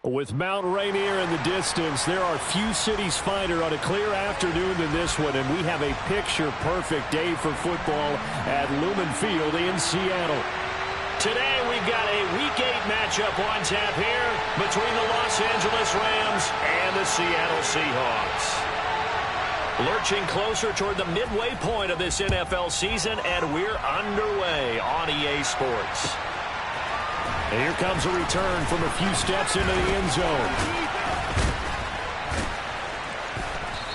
With Mount Rainier in the distance, there are few cities finer on a clear afternoon than this one, and we have a picture-perfect day for football at Lumen Field in Seattle. Today we've got a Week 8 matchup on tap here between the Los Angeles Rams and the Seattle Seahawks. Lurching closer toward the midway point of this NFL season, and we're underway on EA Sports. And here comes a return from a few steps into the end zone.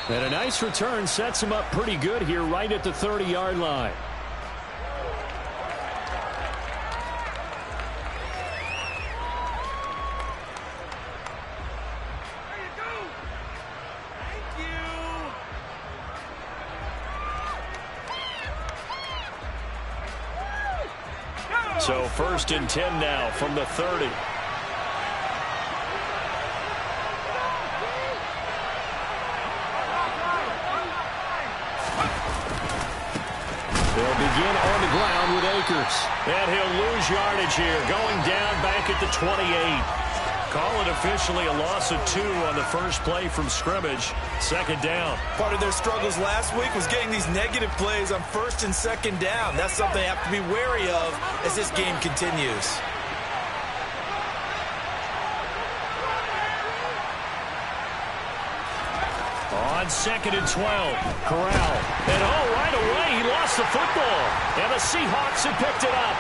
And a nice return sets him up pretty good here right at the 30-yard line. So 1st and 10 now from the 30. They'll begin on the ground with Akers. And he'll lose yardage here, going down back at the 28. Call it officially a loss of 2 on the first play from scrimmage. 2nd down. Part of their struggles last week was getting these negative plays on 1st and 2nd down. That's something they have to be wary of as this game continues. On 2nd and 12, Corral. And right away he lost the football. And the Seahawks have picked it up.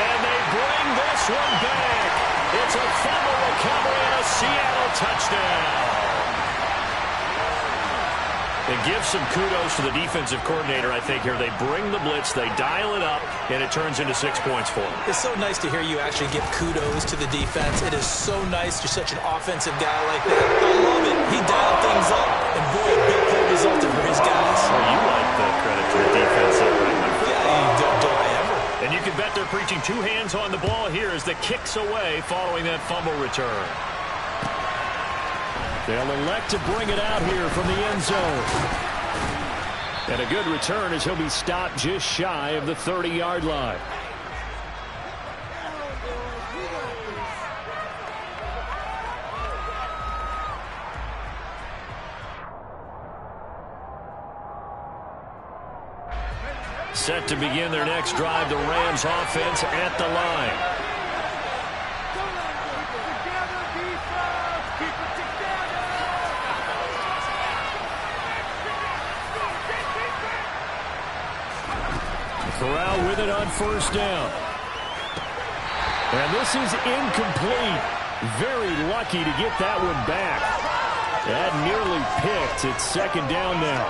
And they bring this one back. It's a fumble recovery and a Seattle touchdown. It gives some kudos to the defensive coordinator, I think, here. They bring the blitz, they dial it up, and it turns into 6 points for them. It's so nice to hear you actually give kudos to the defense. It is so nice. You're such an offensive guy like that. I love it. He dialed things up, and boy, a big play resulted for his guys. Well, you like the credit to the defense, right? Yeah, do I ever? And you can bet they're preaching 2 hands on the ball here as the kick's away following that fumble return. They'll elect to bring it out here from the end zone. And a good return as he'll be stopped just shy of the 30-yard line. Set to begin their next drive, the Rams offense at the line. Corral with it on 1st down. And this is incomplete. Very lucky to get that one back. That nearly picked. It's 2nd down now.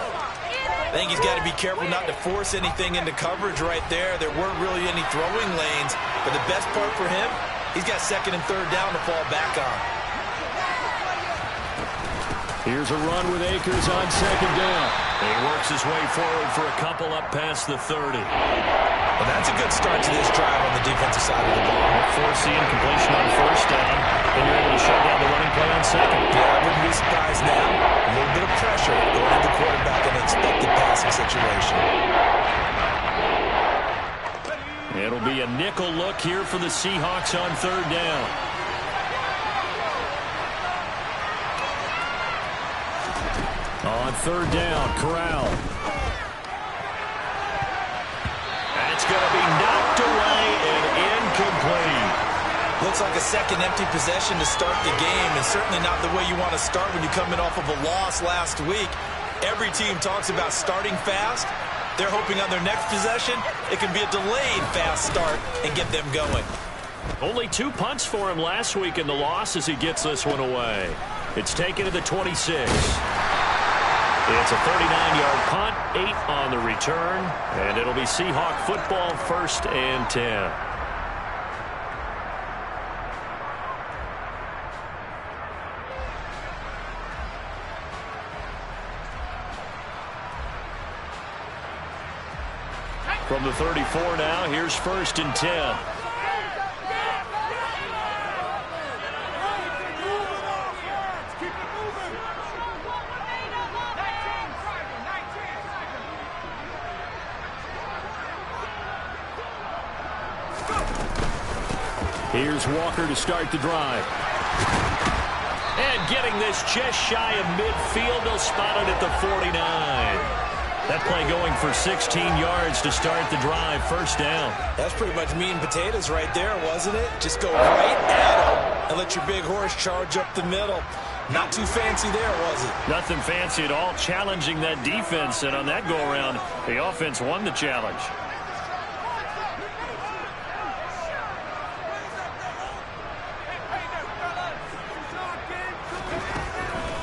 I think he's got to be careful not to force anything into coverage right there. There weren't really any throwing lanes. But the best part for him, he's got 2nd and 3rd down to fall back on. Here's a run with Akers on 2nd down. He works his way forward for a couple up past the 30. Well, that's a good start to this drive on the defensive side of the ball. Forcing completion on 1st down. Then you're able to shut down the running play on 2nd. Yeah, I wouldn't be surprised now. A little bit of pressure going at the quarterback in an expected passing situation. It'll be a nickel look here for the Seahawks on 3rd down. On 3rd down, Corral. That's going to be knocked away and incomplete. Looks like a second empty possession to start the game, and certainly not the way you want to start when you're coming off of a loss last week. Every team talks about starting fast. They're hoping on their next possession, it can be a delayed fast start and get them going. Only 2 punts for him last week in the loss as he gets this one away. It's taken to the 26. It's a 39-yard punt, 8 on the return, and it'll be Seahawk football 1st and 10. From the 34 now, here's 1st and 10. Here's Walker to start the drive. And getting this just shy of midfield, they'll spot it at the 49. That play going for 16 yards to start the drive. First down. That's pretty much meat and potatoes right there, wasn't it? Just go right at them and let your big horse charge up the middle. Not too fancy there, was it? Nothing fancy at all, challenging that defense. And on that go-around, the offense won the challenge.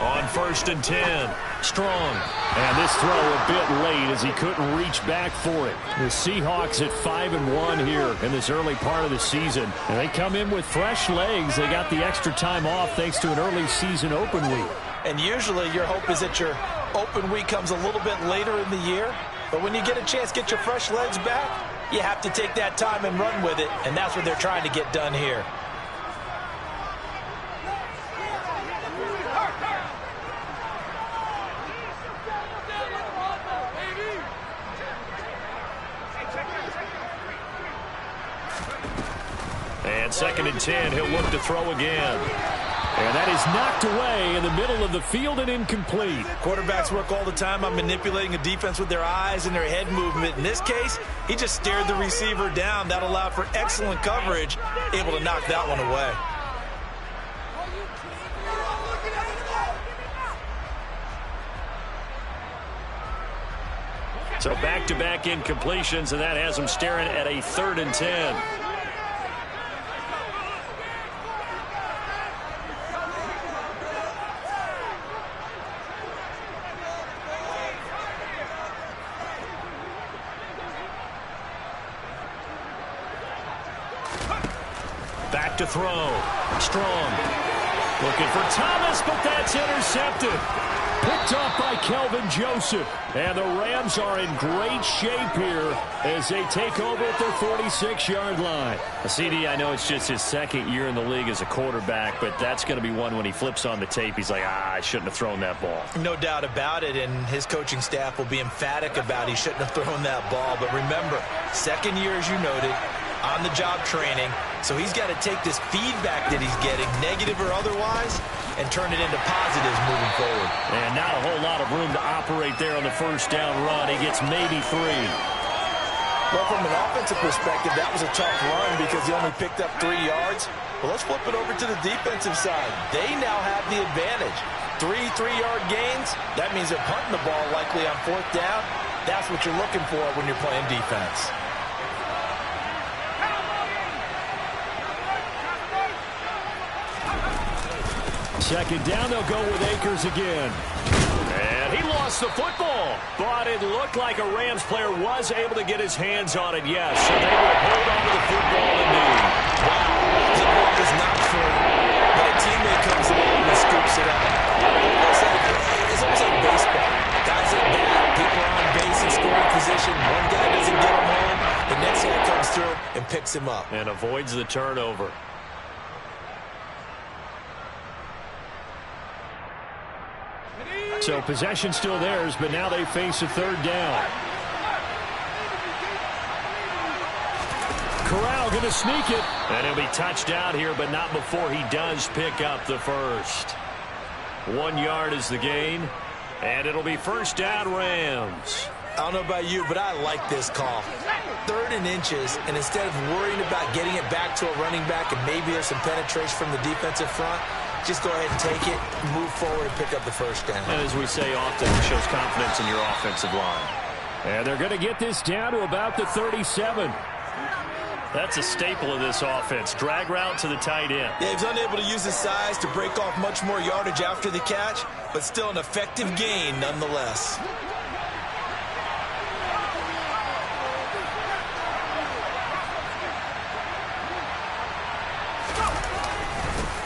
On 1st and 10, Strong. And this throw a bit late as he couldn't reach back for it. The Seahawks at 5-1 here in this early part of the season. And they come in with fresh legs. They got the extra time off thanks to an early season open week. And usually your hope is that your open week comes a little bit later in the year. But when you get a chance to get your fresh legs back, you have to take that time and run with it. And that's what they're trying to get done here. And 2nd and 10, he'll look to throw again. And that is knocked away in the middle of the field and incomplete. Quarterbacks work all the time on manipulating a defense with their eyes and their head movement. In this case, he just stared the receiver down. That allowed for excellent coverage, able to knock that one away. So back-to-back incompletions, and that has him staring at a 3rd and 10. Back to throw. Strong. Looking for Thomas, but that's intercepted. Picked off by Kelvin Joseph. And the Rams are in great shape here as they take over at their 46-yard line. CD, I know it's just his 2nd year in the league as a quarterback, but that's going to be one when he flips on the tape. He's like, I shouldn't have thrown that ball. No doubt about it, and his coaching staff will be emphatic about he shouldn't have thrown that ball. But remember, 2nd year, as you noted, on-the-job training. So he's got to take this feedback that he's getting, negative or otherwise, and turn it into positives moving forward. And not a whole lot of room to operate there on the 1st down run. He gets maybe 3. Well, from an offensive perspective, that was a tough run because he only picked up 3 yards. Well, let's flip it over to the defensive side. They now have the advantage. 3 3-yard gains, that means they're punting the ball likely on 4th down. That's what you're looking for when you're playing defense. Second down, they'll go with Akers again. And he lost the football. But it looked like a Rams player was able to get his hands on it, yes. So they will hold on to the football indeed. Wow, the ball is not free. But a teammate comes along and scoops it up. It's almost like baseball. Guys at bat, people are on base in scoring position. One guy doesn't get him home. The next guy comes through and picks him up. And avoids the turnover. So possession still theirs, but now they face a 3rd down. Corral going to sneak it. And he'll be touched out here, but not before he does pick up the first. 1 yard is the gain. And it'll be 1st down Rams. I don't know about you, but I like this call. 3rd and inches, and instead of worrying about getting it back to a running back and maybe there's some penetration from the defensive front, just go ahead and take it, move forward, and pick up the 1st down. And as we say often, it shows confidence in your offensive line. And they're going to get this down to about the 37. That's a staple of this offense. Drag route to the tight end. Yeah, he's unable to use his size to break off much more yardage after the catch, but still an effective gain nonetheless.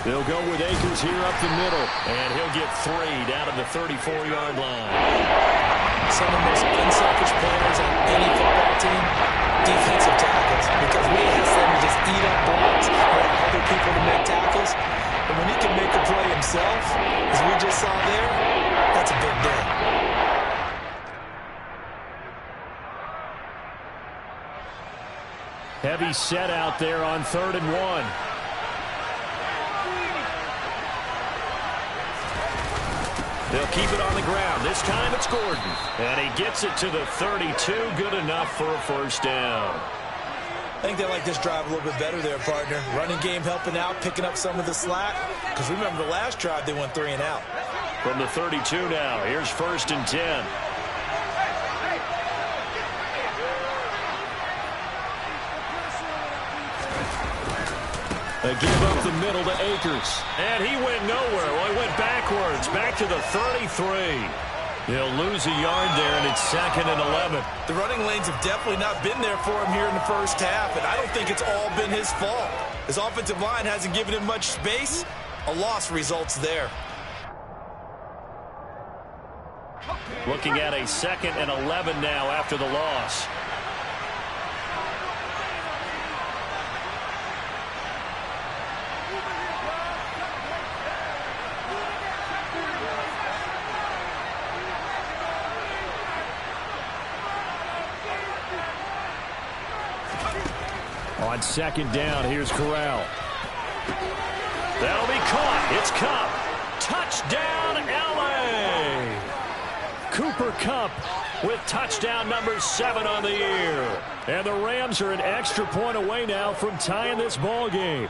They'll go with Akers here up the middle, and he'll get 3 down to the 34-yard line. Some of the most unselfish players on any football team, defensive tackles, because we ask them to just eat up blocks and have other people to make tackles. And when he can make a play himself, as we just saw there, that's a big day. Heavy set out there on 3rd and 1. They'll keep it on the ground. This time it's Gordon. And he gets it to the 32. Good enough for a first down. I think they like this drive a little bit better there, partner. Running game helping out, picking up some of the slack. Because remember the last drive, they went 3 and out. From the 32 now, here's 1st and 10. They give up the middle to Akers. And he went nowhere. Well, he went backwards, back to the 33. He'll lose a yard there, and it's 2nd and 11. The running lanes have definitely not been there for him here in the first half, and I don't think it's all been his fault. His offensive line hasn't given him much space. A loss results there. Looking at a 2nd and 11 now after the loss. On 2nd down, here's Corral. That'll be caught. It's Kupp. Touchdown, L.A. Cooper Kupp with touchdown number 7 on the year. And the Rams are an extra point away now from tying this ball game.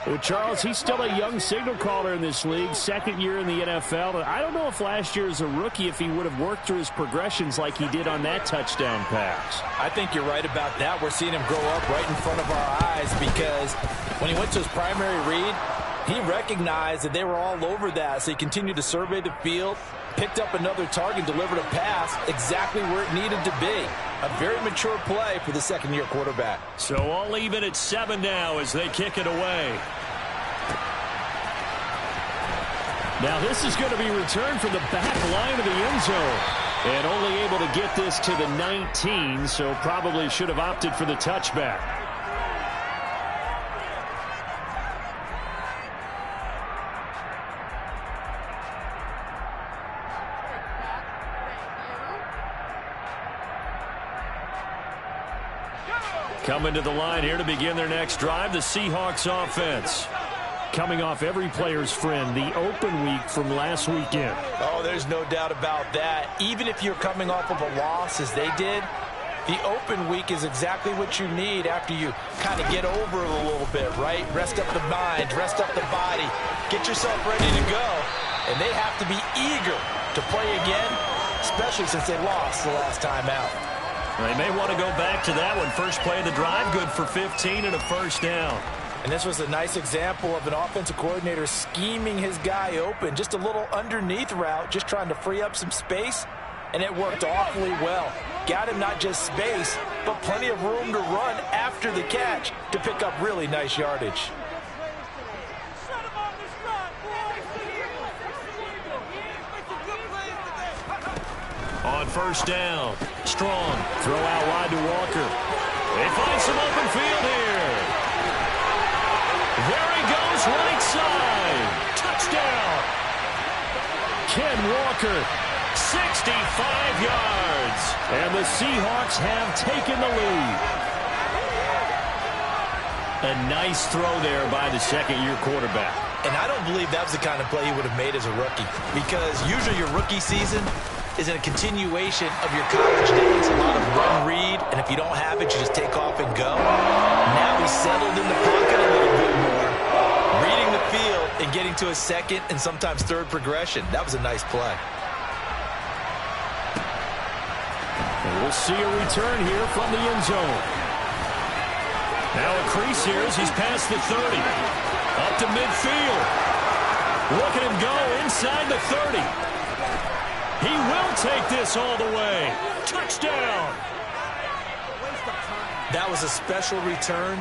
Well, Charles, he's still a young signal caller in this league, 2nd year in the NFL. I don't know if last year as a rookie if he would have worked through his progressions like he did on that touchdown pass. I think you're right about that. We're seeing him grow up right in front of our eyes because when he went to his primary read, he recognized that they were all over that, so he continued to survey the field, picked up another target, delivered a pass exactly where it needed to be. A very mature play for the 2nd-year quarterback. So all even at 7 now as they kick it away. Now this is going to be returned from the back line of the end zone. And only able to get this to the 19, so probably should have opted for the touchback. Coming to the line here to begin their next drive, the Seahawks offense. Coming off every player's friend, the open week from last weekend. Oh, there's no doubt about that. Even if you're coming off of a loss as they did, the open week is exactly what you need after you kind of get over it a little bit, right? Rest up the mind, rest up the body, get yourself ready to go. And they have to be eager to play again, especially since they lost the last time out. They may want to go back to that one. First play of the drive, good for 15 and a first down. And this was a nice example of an offensive coordinator scheming his guy open. Just a little underneath route, just trying to free up some space, and it worked awfully well. Got him not just space, but plenty of room to run after the catch to pick up really nice yardage. On first down, Strong, throw out wide to Walker. They find some open field here. There he goes, right side. Touchdown. Ken Walker, 65 yards. And the Seahawks have taken the lead. A nice throw there by the 2nd-year quarterback. And I don't believe that was the kind of play he would have made as a rookie. Because usually your rookie season is in a continuation of your college days. A lot of run read, and if you don't have it, you just take off and go. Now he's settled in the pocket a little bit more, reading the field and getting to a 2nd and sometimes 3rd progression. That was a nice play. And we'll see a return here from the end zone. Now a crease here as he's past the 30. Up to midfield. Look at him go inside the 30. He will take this all the way. Touchdown. That was a special return,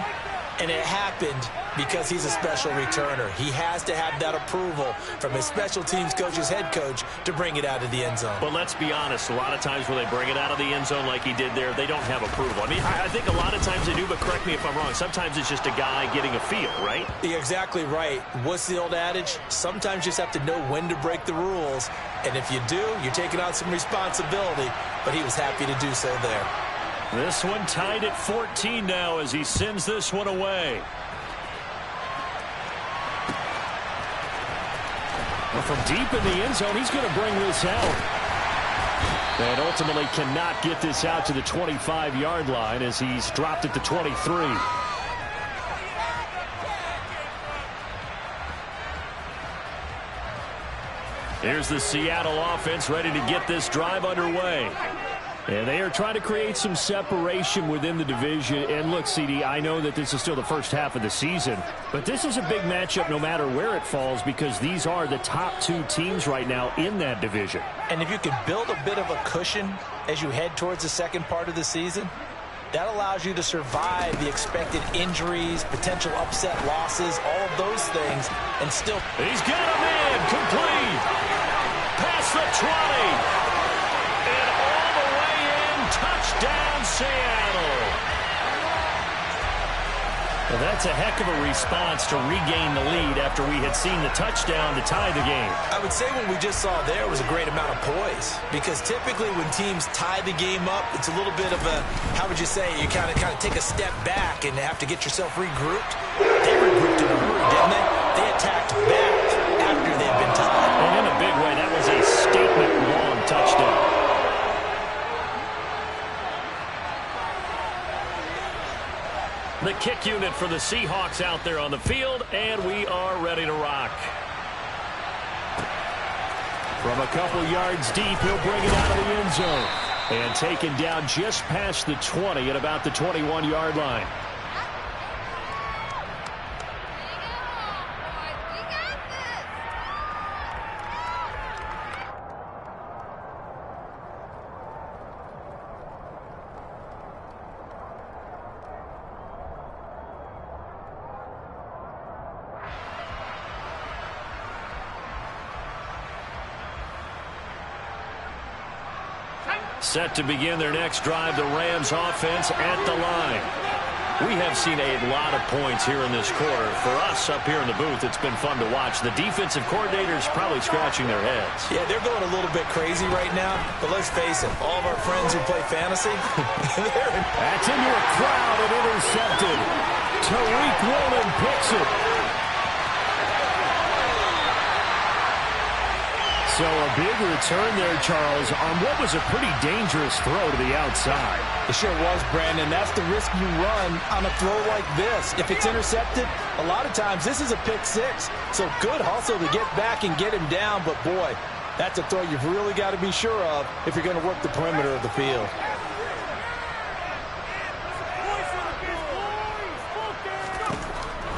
and it happened because he's a special returner. He has to have that approval from his special teams coach's head coach to bring it out of the end zone. But let's be honest, a lot of times when they bring it out of the end zone like he did there, they don't have approval. I mean, I think a lot of times they do, but correct me if I'm wrong. Sometimes it's just a guy getting a feel, right? You're exactly right. What's the old adage? Sometimes you just have to know when to break the rules. And if you do, you're taking on some responsibility. But he was happy to do so there. This one tied at 14 now as he sends this one away. Well, from deep in the end zone, he's going to bring this out. And ultimately cannot get this out to the 25-yard line as he's dropped at the 23. Here's the Seattle offense ready to get this drive underway. And they are trying to create some separation within the division. And look, CD, I know that this is still the first half of the season, but this is a big matchup no matter where it falls because these are the top two teams right now in that division. And if you can build a bit of a cushion as you head towards the second part of the season, that allows you to survive the expected injuries, potential upset losses, all of those things, and still... He's got a man complete. Past the 20. Touchdown, Seattle. Well, that's a heck of a response to regain the lead after we had seen the touchdown to tie the game. I would say what we just saw there was a great amount of poise because typically when teams tie the game up, it's a little bit of a, how would you say, you kind of take a step back and have to get yourself regrouped. They regrouped in a hurry, didn't they? They attacked back after they'd been tied. And in a big way, that was a statement-long touchdown. The kick unit for the Seahawks out there on the field, and we are ready to rock. From a couple yards deep, he'll bring it out of the end zone. And taken down just past the 20 at about the 21-yard line. Set to begin their next drive, the Rams offense at the line. We have seen a lot of points here in this quarter. For us up here in the booth, it's been fun to watch. The defensive coordinators probably scratching their heads. Yeah, they're going a little bit crazy right now, but let's face it, all of our friends who play fantasy, that's into a crowd and intercepted. Tariq Woolen picks it. So a big return there, Charles, on what was a pretty dangerous throw to the outside. It sure was, Brandon. That's the risk you run on a throw like this. If it's intercepted, a lot of times this is a pick six. So good hustle to get back and get him down. But, boy, that's a throw you've really got to be sure of if you're going to work the perimeter of the field.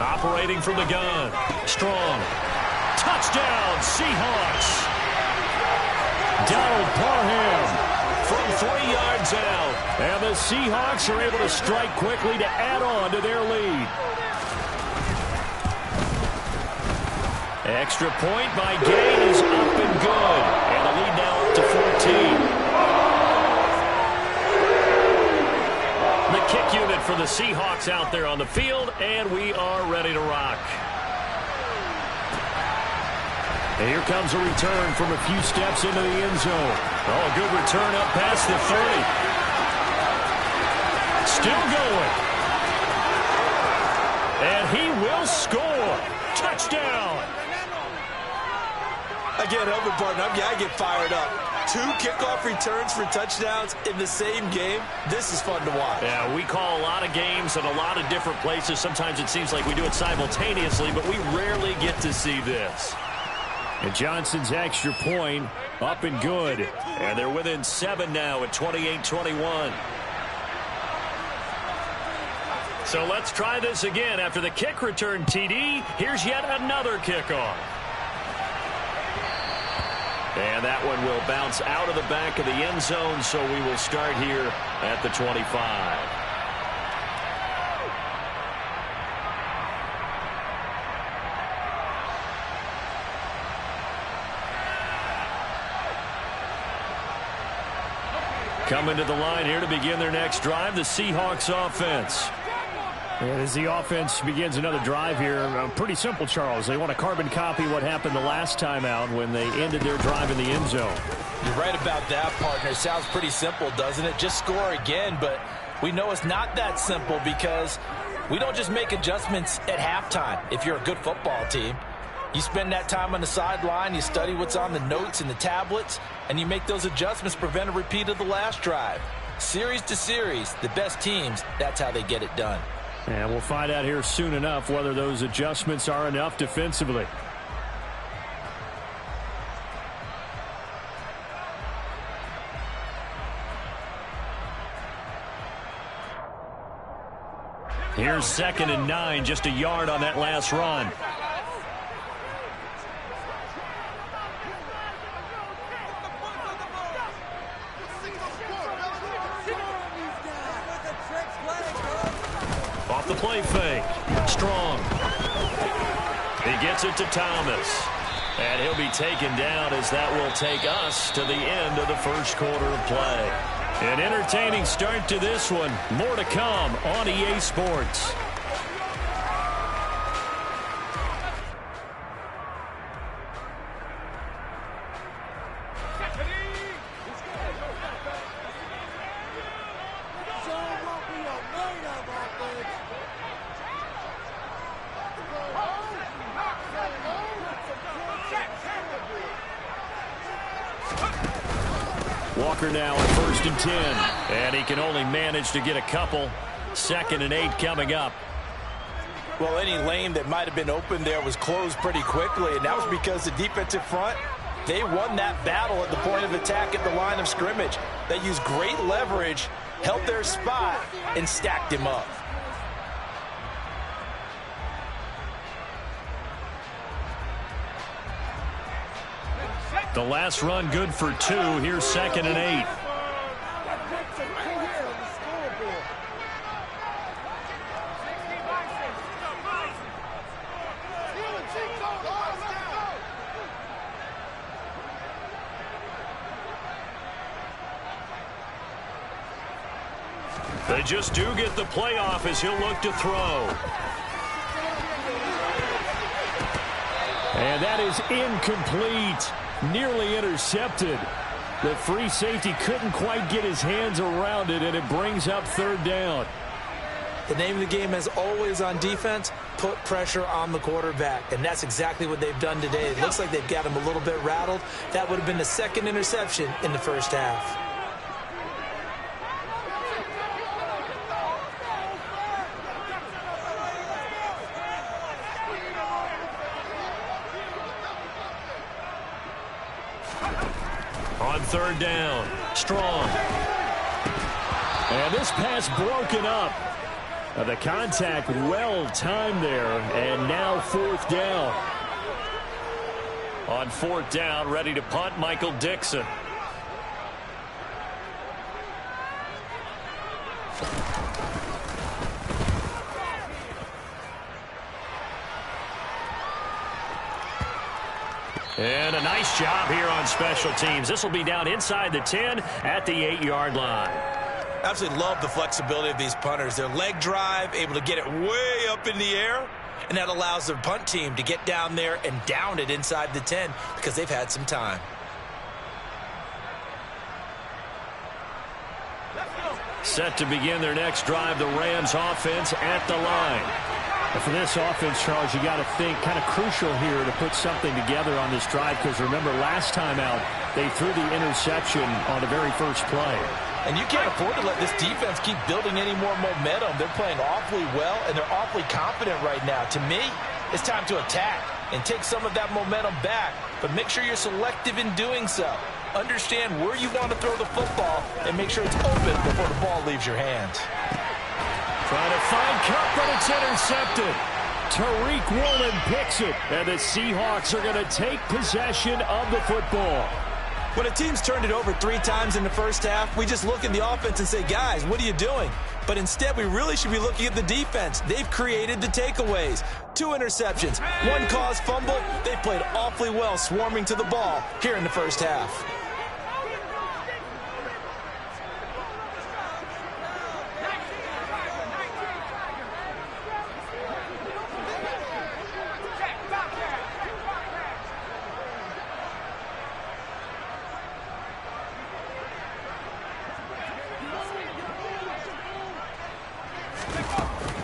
Operating from the gun. Strong. Touchdown, Seahawks. Donald Parham from 3 yards out. And the Seahawks are able to strike quickly to add on to their lead. Extra point by Gay is up and good. And the lead now up to 14. The kick unit for the Seahawks out there on the field, and we are ready to rock. And here comes a return from a few steps into the end zone. Oh, a good return up past the 30. Still going. And he will score. Touchdown. Again, help me, partner. I get fired up. 2 kickoff returns for touchdowns in the same game. This is fun to watch. Yeah, we call a lot of games in a lot of different places. Sometimes it seems like we do it simultaneously, but we rarely get to see this. And Johnson's extra point up and good. And they're within 7 now at 28-21. So let's try this again. After the kick return TD, here's yet another kickoff. And that one will bounce out of the back of the end zone, so we will start here at the 25. Coming to the line here to begin their next drive, the Seahawks offense. And as the offense begins another drive here, pretty simple, Charles. They want to carbon copy what happened the last time out when they ended their drive in the end zone. You're right about that, partner. It sounds pretty simple, doesn't it? Just score again, but we know it's not that simple because we don't just make adjustments at halftime if you're a good football team. You spend that time on the sideline, you study what's on the notes and the tablets, and you make those adjustments to prevent a repeat of the last drive. Series to series, the best teams, that's how they get it done. And we'll find out here soon enough whether those adjustments are enough defensively. Here's 2nd and 9, just a yard on that last run. Off the play fake. Strong. He gets it to Thomas. And he'll be taken down as that will take us to the end of the first quarter of play. An entertaining start to this one. More to come on EA Sports. Walker now at 1st and 10. And he can only manage to get a couple. 2nd and 8 coming up. Well, any lane that might have been open there was closed pretty quickly, and that was because the defensive front, they won that battle at the point of attack at the line of scrimmage. They used great leverage, held their spot, and stacked him up. The last run good for 2. Here's 2nd and 8. They just do get the playoff as he'll look to throw. And that is incomplete. Nearly intercepted. The free safety couldn't quite get his hands around it, and it brings up 3rd down. The name of the game, as always on defense, put pressure on the quarterback. And that's exactly what they've done today. It looks like they've got him a little bit rattled. That would have been the 2nd interception in the first half. On 3rd down, Strong. And this pass broken up. The contact well timed there, and now 4th down. On 4th down, ready to punt, Michael Dixon. And a nice job here on special teams. This will be down inside the 10 at the 8-yard line. Absolutely love the flexibility of these punters. Their leg drive, able to get it way up in the air, and that allows their punt team to get down there and down it inside the 10 because they've had some time. Set to begin their next drive, the Rams offense at the line. And for this offense, Charles, you got to think kind of crucial here to put something together on this drive because remember last time out they threw the interception on the very first play. And you can't afford to let this defense keep building any more momentum. They're playing awfully well, and they're awfully confident right now. To me, it's time to attack and take some of that momentum back, but make sure you're selective in doing so. Understand where you want to throw the football and make sure it's open before the ball leaves your hands. Trying to find Cup, but it's intercepted. Tariq Woolen picks it, and the Seahawks are going to take possession of the football. When a team's turned it over 3 times in the first half, we just look at the offense and say, guys, what are you doing? But instead, we really should be looking at the defense. They've created the takeaways. 2 interceptions, 1 caused fumble. They've played awfully well swarming to the ball here in the first half.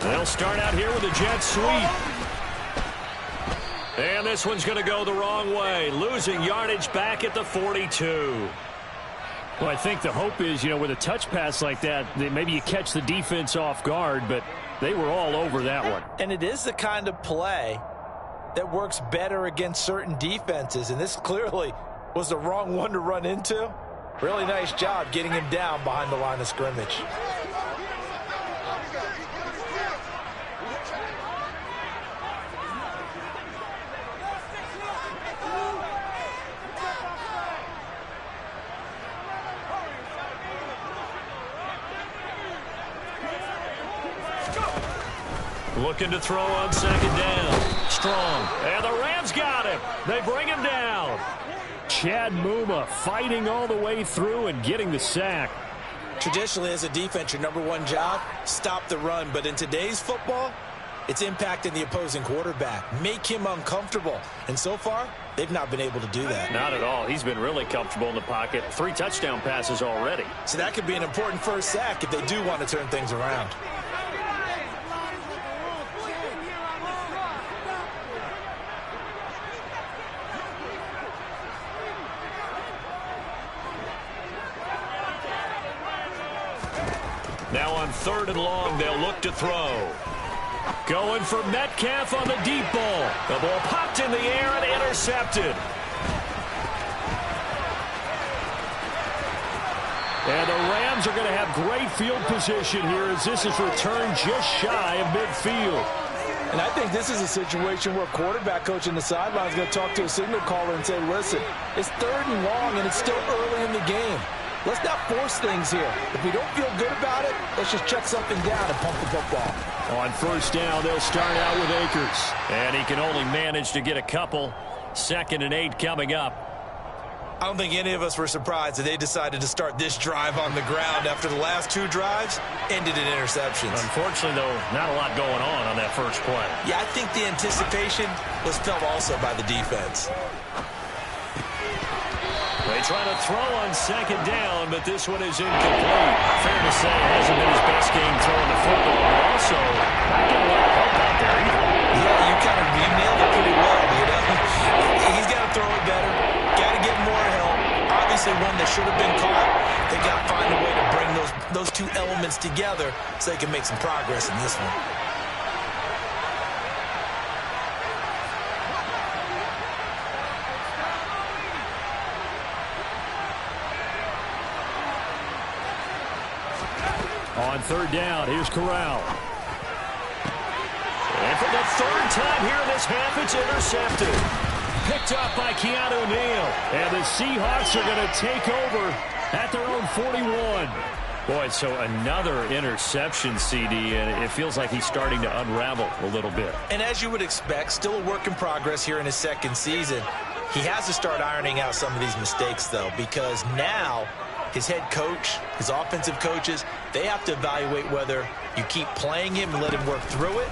They'll start out here with a jet sweep. And this one's going to go the wrong way, losing yardage back at the 42. Well, I think the hope is, with a touch pass like that, maybe you catch the defense off guard, but they were all over that one. And it is the kind of play that works better against certain defenses, and this clearly was the wrong one to run into. Really nice job getting him down behind the line of scrimmage. Looking to throw on second down. Strong. And the Rams got him. They bring him down. Chad Muma fighting all the way through and getting the sack. Traditionally, as a defense, your number one job, stop the run. But in today's football, it's impacting the opposing quarterback. Make him uncomfortable. And so far, they've not been able to do that. Not at all. He's been really comfortable in the pocket. 3 touchdown passes already. So that could be an important first sack if they do want to turn things around. Now on 3rd and long, they'll look to throw. Going for Metcalf on the deep ball. The ball popped in the air and intercepted. And the Rams are going to have great field position here as this is returned just shy of midfield. And I think this is a situation where quarterback coach in the sideline is going to talk to a signal caller and say, listen, it's 3rd and long and it's still early in the game. Let's not force things here. If we don't feel good about it, let's just check something down and pump the football. On 1st down, they'll start out with Akers. And he can only manage to get a couple. 2nd and 8 coming up. I don't think any of us were surprised that they decided to start this drive on the ground after the last 2 drives ended in interceptions. Unfortunately, though, not a lot going on that first play. Yeah, I think the anticipation was felt also by the defense. They try to throw on 2nd down, but this one is incomplete. Fair to say it hasn't been his best game throwing the football, but also not getting a lot of help out there either. Yeah, you nailed it pretty well, He's got to throw it better, got to get more help. Obviously one that should have been caught. They got to find a way to bring those 2 elements together so they can make some progress in this one. On 3rd down, here's Corral. And for the 3rd time here in this half, it's intercepted. Picked up by Keanu Neal. And the Seahawks are going to take over at their own 41. Boy, so another interception, CD, and it feels like he's starting to unravel a little bit. And as you would expect, still a work in progress here in his 2nd season. He has to start ironing out some of these mistakes, though, because now his head coach, his offensive coaches, they have to evaluate whether you keep playing him and let him work through it,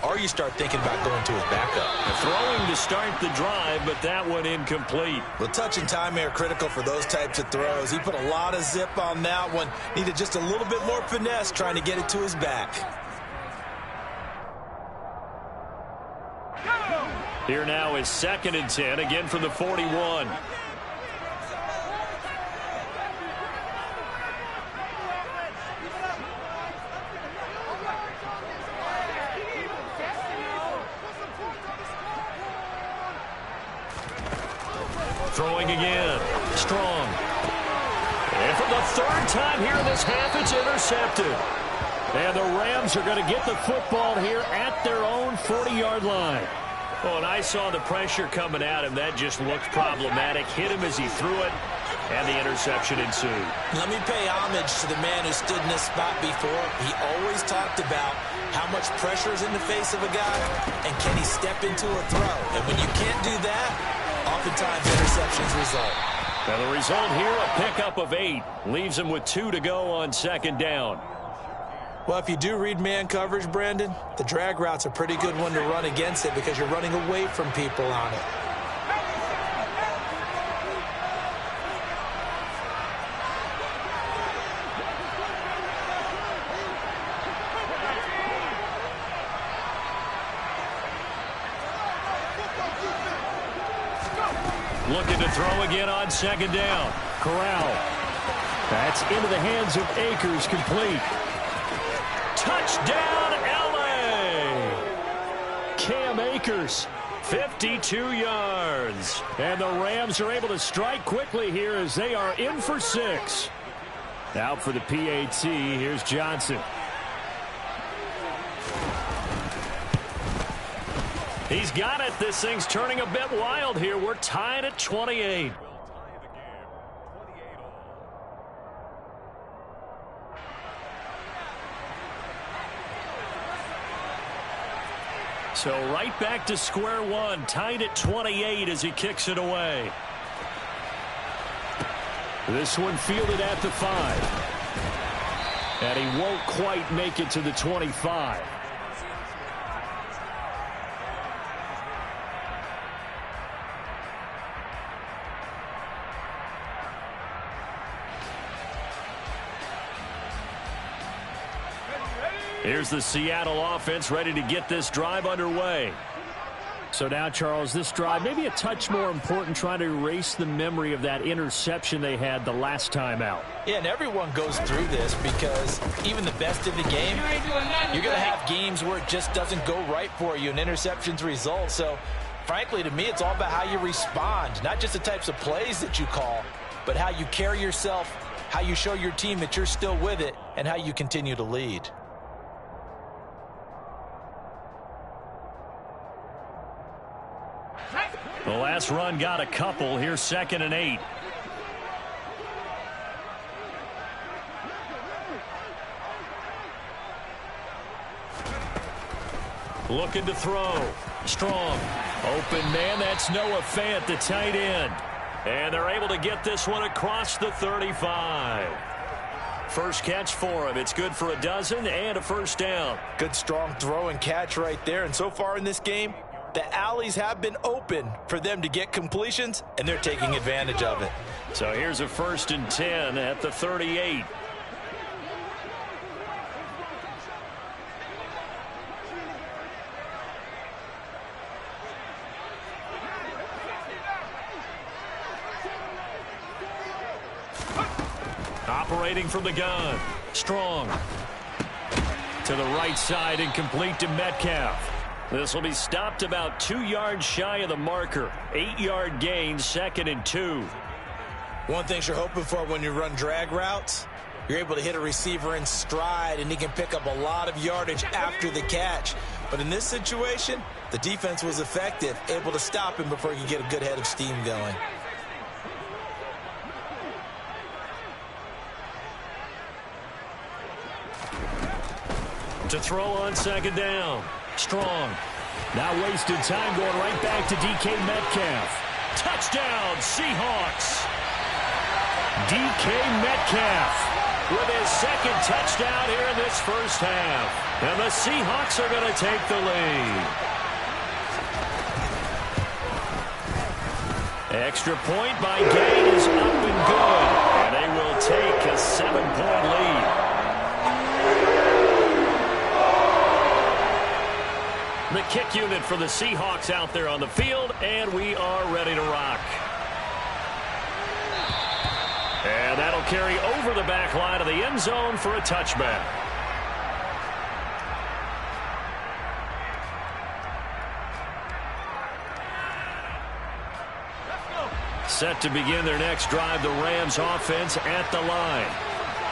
or you start thinking about going to his backup. Throwing to start the drive, but that one incomplete. Well, touch and time are critical for those types of throws. He put a lot of zip on that one. Needed just a little bit more finesse trying to get it to his back. Here now is 2nd and 10, again from the 41. Throwing again. Strong. And for the 3rd time here in this half, it's intercepted. And the Rams are going to get the football here at their own 40-yard line. Well, and I saw the pressure coming at him. That just looked problematic. Hit him as he threw it, and the interception ensued. Let me pay homage to the man who stood in this spot before. He always talked about how much pressure is in the face of a guy, and can he step into a throw. And when you can't do that, oftentimes interceptions result. Now the result here, a pickup of 8. Leaves him with 2 to go on 2nd down. Well, if you do read man coverage, Brandon, the drag route's a pretty good one to run against it because you're running away from people on it. Looking to throw again on second down. Corral. That's into the hands of Akers, complete. Touchdown, L.A. Cam Akers, 52 yards. And the Rams are able to strike quickly here as they are in for 6. Out for the PAT, here's Johnson. He's got it. This thing's turning a bit wild here. We're tied at 28. So right back to square one, tied at 28 as he kicks it away. This one fielded at the 5. And he won't quite make it to the 25. Here's the Seattle offense ready to get this drive underway. So now, Charles, this drive maybe a touch more important, trying to erase the memory of that interception they had the last time out. Yeah, and everyone goes through this because even the best in the game, you're going to have games where it just doesn't go right for you and interceptions result. So, frankly, to me, it's all about how you respond, not just the types of plays that you call, but how you carry yourself, how you show your team that you're still with it, and how you continue to lead. The last run got a couple. Here's 2nd and 8. Looking to throw. Strong. Open man. That's Noah Fant, the tight end. And they're able to get this one across the 35. First catch for him. It's good for a dozen and a first down. Good strong throw and catch right there. And so far in this game, the alleys have been open for them to get completions, and they're taking advantage of it. So here's a 1st and 10 at the 38. Operating from the gun. Strong. To the right side and complete to Metcalf. This will be stopped about 2 yards shy of the marker. 8-yard gain, 2nd and 2. One thing you're hoping for when you run drag routes, you're able to hit a receiver in stride, and he can pick up a lot of yardage after the catch. But in this situation, the defense was effective, able to stop him before he could get a good head of steam going. To throw on 2nd down. Strong. Now wasted time going right back to DK Metcalf. Touchdown, Seahawks. DK Metcalf with his 2nd touchdown here in this first half. And the Seahawks are going to take the lead. Extra point by Gay is up and good. And they will take a 7-point lead. The kick unit for the Seahawks out there on the field, and we are ready to rock. And that'll carry over the back line of the end zone for a touchback. Set to begin their next drive, the Rams offense at the line.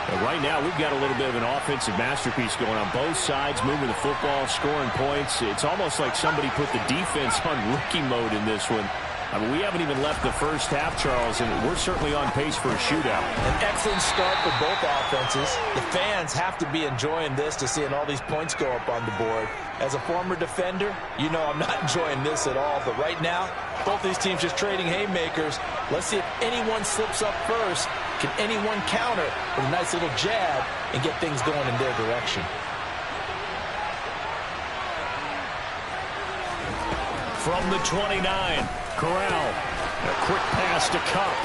And right now, we've got a little bit of an offensive masterpiece going on both sides, moving the football, scoring points. It's almost like somebody put the defense on rookie mode in this one. I mean, we haven't even left the first half, Charles, and we're certainly on pace for a shootout. An excellent start for both offenses. The fans have to be enjoying this to seeing all these points go up on the board. As a former defender, you know I'm not enjoying this at all. But right now, both these teams just trading haymakers. Let's see if anyone slips up first. Can anyone counter with a nice little jab and get things going in their direction? From the 29, Corral. A quick pass to Cup.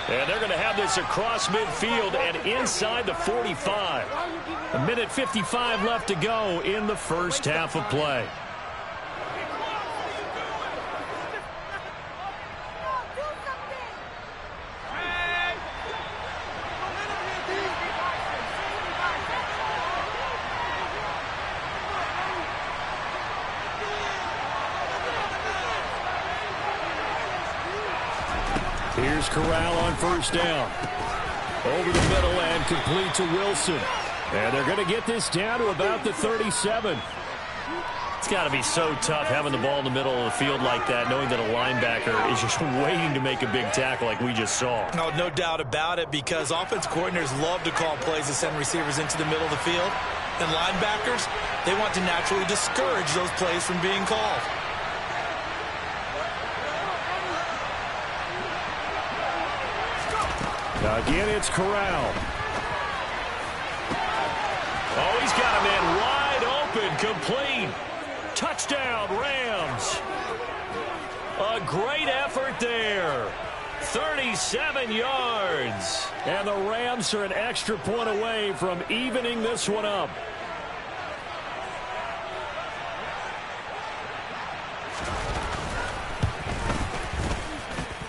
And they're going to have this across midfield and inside the 45. 1:55 left to go in the first half of play. Here's Corral on first down. Over the middle and complete to Wilson. And they're going to get this down to about the 37. It's got to be so tough having the ball in the middle of the field like that, knowing that a linebacker is just waiting to make a big tackle like we just saw. No doubt about it, because offense coordinators love to call plays to send receivers into the middle of the field. And linebackers, they want to naturally discourage those plays from being called. Again, it's Corral. Oh, he's got a man wide open, complete. Touchdown, Rams. A great effort there. 37 yards. And the Rams are an extra point away from evening this one up.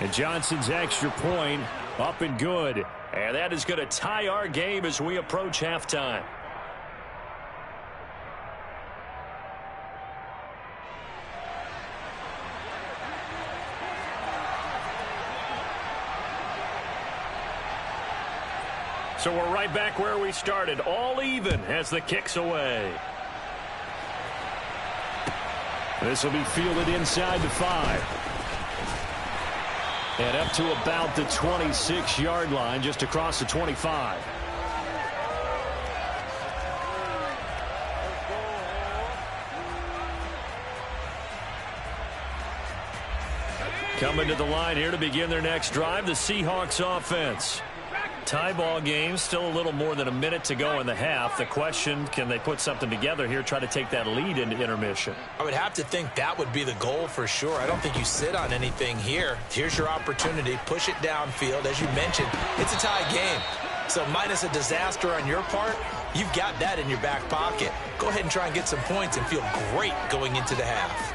And Johnson's extra point up and good. And that is going to tie our game as we approach halftime. So we're right back where we started, all even as the kick's away. This will be fielded inside the 5. And up to about the 26-yard line, just across the 25. Coming to the line here to begin their next drive, the Seahawks offense. Tie ball game, still a little more than a minute to go in the half. The question, can they put something together here, try to take that lead into intermission? I would have to think that would be the goal for sure. I don't think you sit on anything here. Here's your opportunity. Push it downfield. As you mentioned, it's a tie game. So minus a disaster on your part, you've got that in your back pocket. Go ahead and try and get some points and feel great going into the half.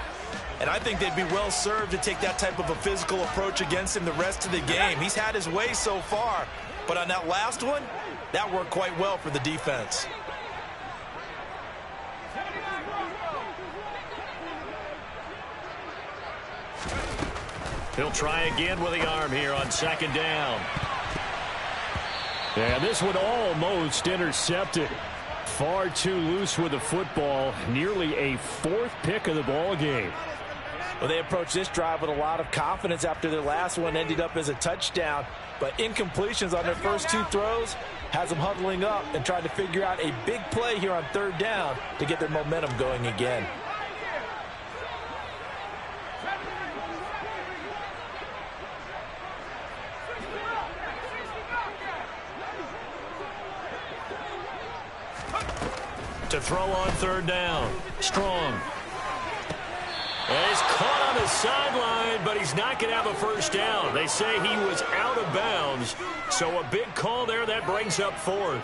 And I think they'd be well served to take that type of a physical approach against him the rest of the game. He's had his way so far. But on that last one, that worked quite well for the defense. He'll try again with the arm here on second down. And this one almost intercepted. Far too loose with the football. Nearly a 4th pick of the ball game. Well, they approached this drive with a lot of confidence after their last one ended up as a touchdown. But incompletions on their first 2 throws has them huddling up and trying to figure out a big play here on third down to get their momentum going again. To throw on third down. Strong. And he's caught on the sideline, but he's not going to have a first down. They say he was out of bounds. So a big call there that brings up 4th.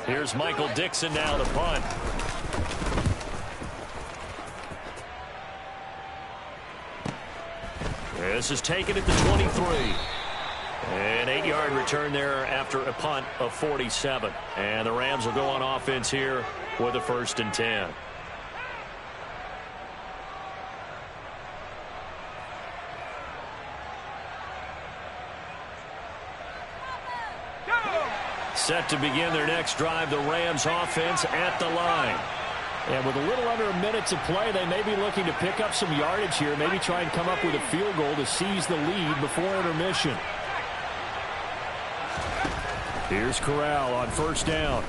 Here's Michael Dixon now to punt. This is taken at the 23. An 8-yard return there after a punt of 47. And the Rams will go on offense here with a 1st and 10. Set to begin their next drive, the Rams offense at the line. And with a little under a minute to play, they may be looking to pick up some yardage here, maybe try and come up with a field goal to seize the lead before intermission. Here's Corral on first down.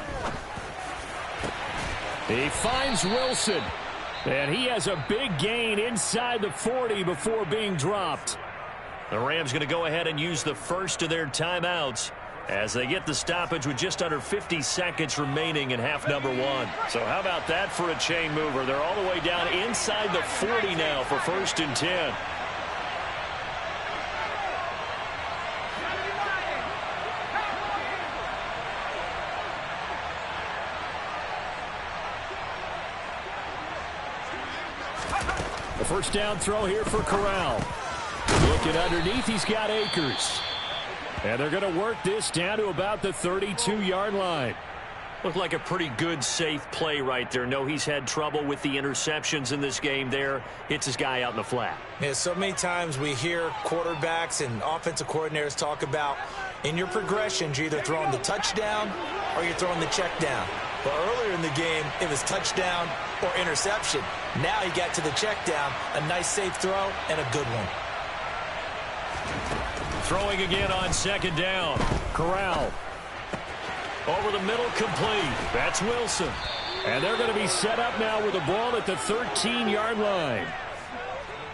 He finds Wilson. And he has a big gain inside the 40 before being dropped. The Rams going to go ahead and use the first of their timeouts as they get the stoppage with just under 50 seconds remaining in half number 1. So how about that for a chain mover? They're all the way down inside the 40 now for 1st and 10. The first down throw here for Corral. Looking underneath, he's got Akers. And they're going to work this down to about the 32-yard line. Looked like a pretty good, safe play right there. No, he's had trouble with the interceptions in this game there. Hits his guy out in the flat. Yeah, so many times we hear quarterbacks and offensive coordinators talk about in your progressions, you're either throwing the touchdown or you're throwing the check down. But earlier in the game, it was touchdown or interception. Now he got to the check down, a nice safe throw, and a good one. Throwing again on second down. Corral. Over the middle, complete. That's Wilson. And they're going to be set up now with the ball at the 13-yard line.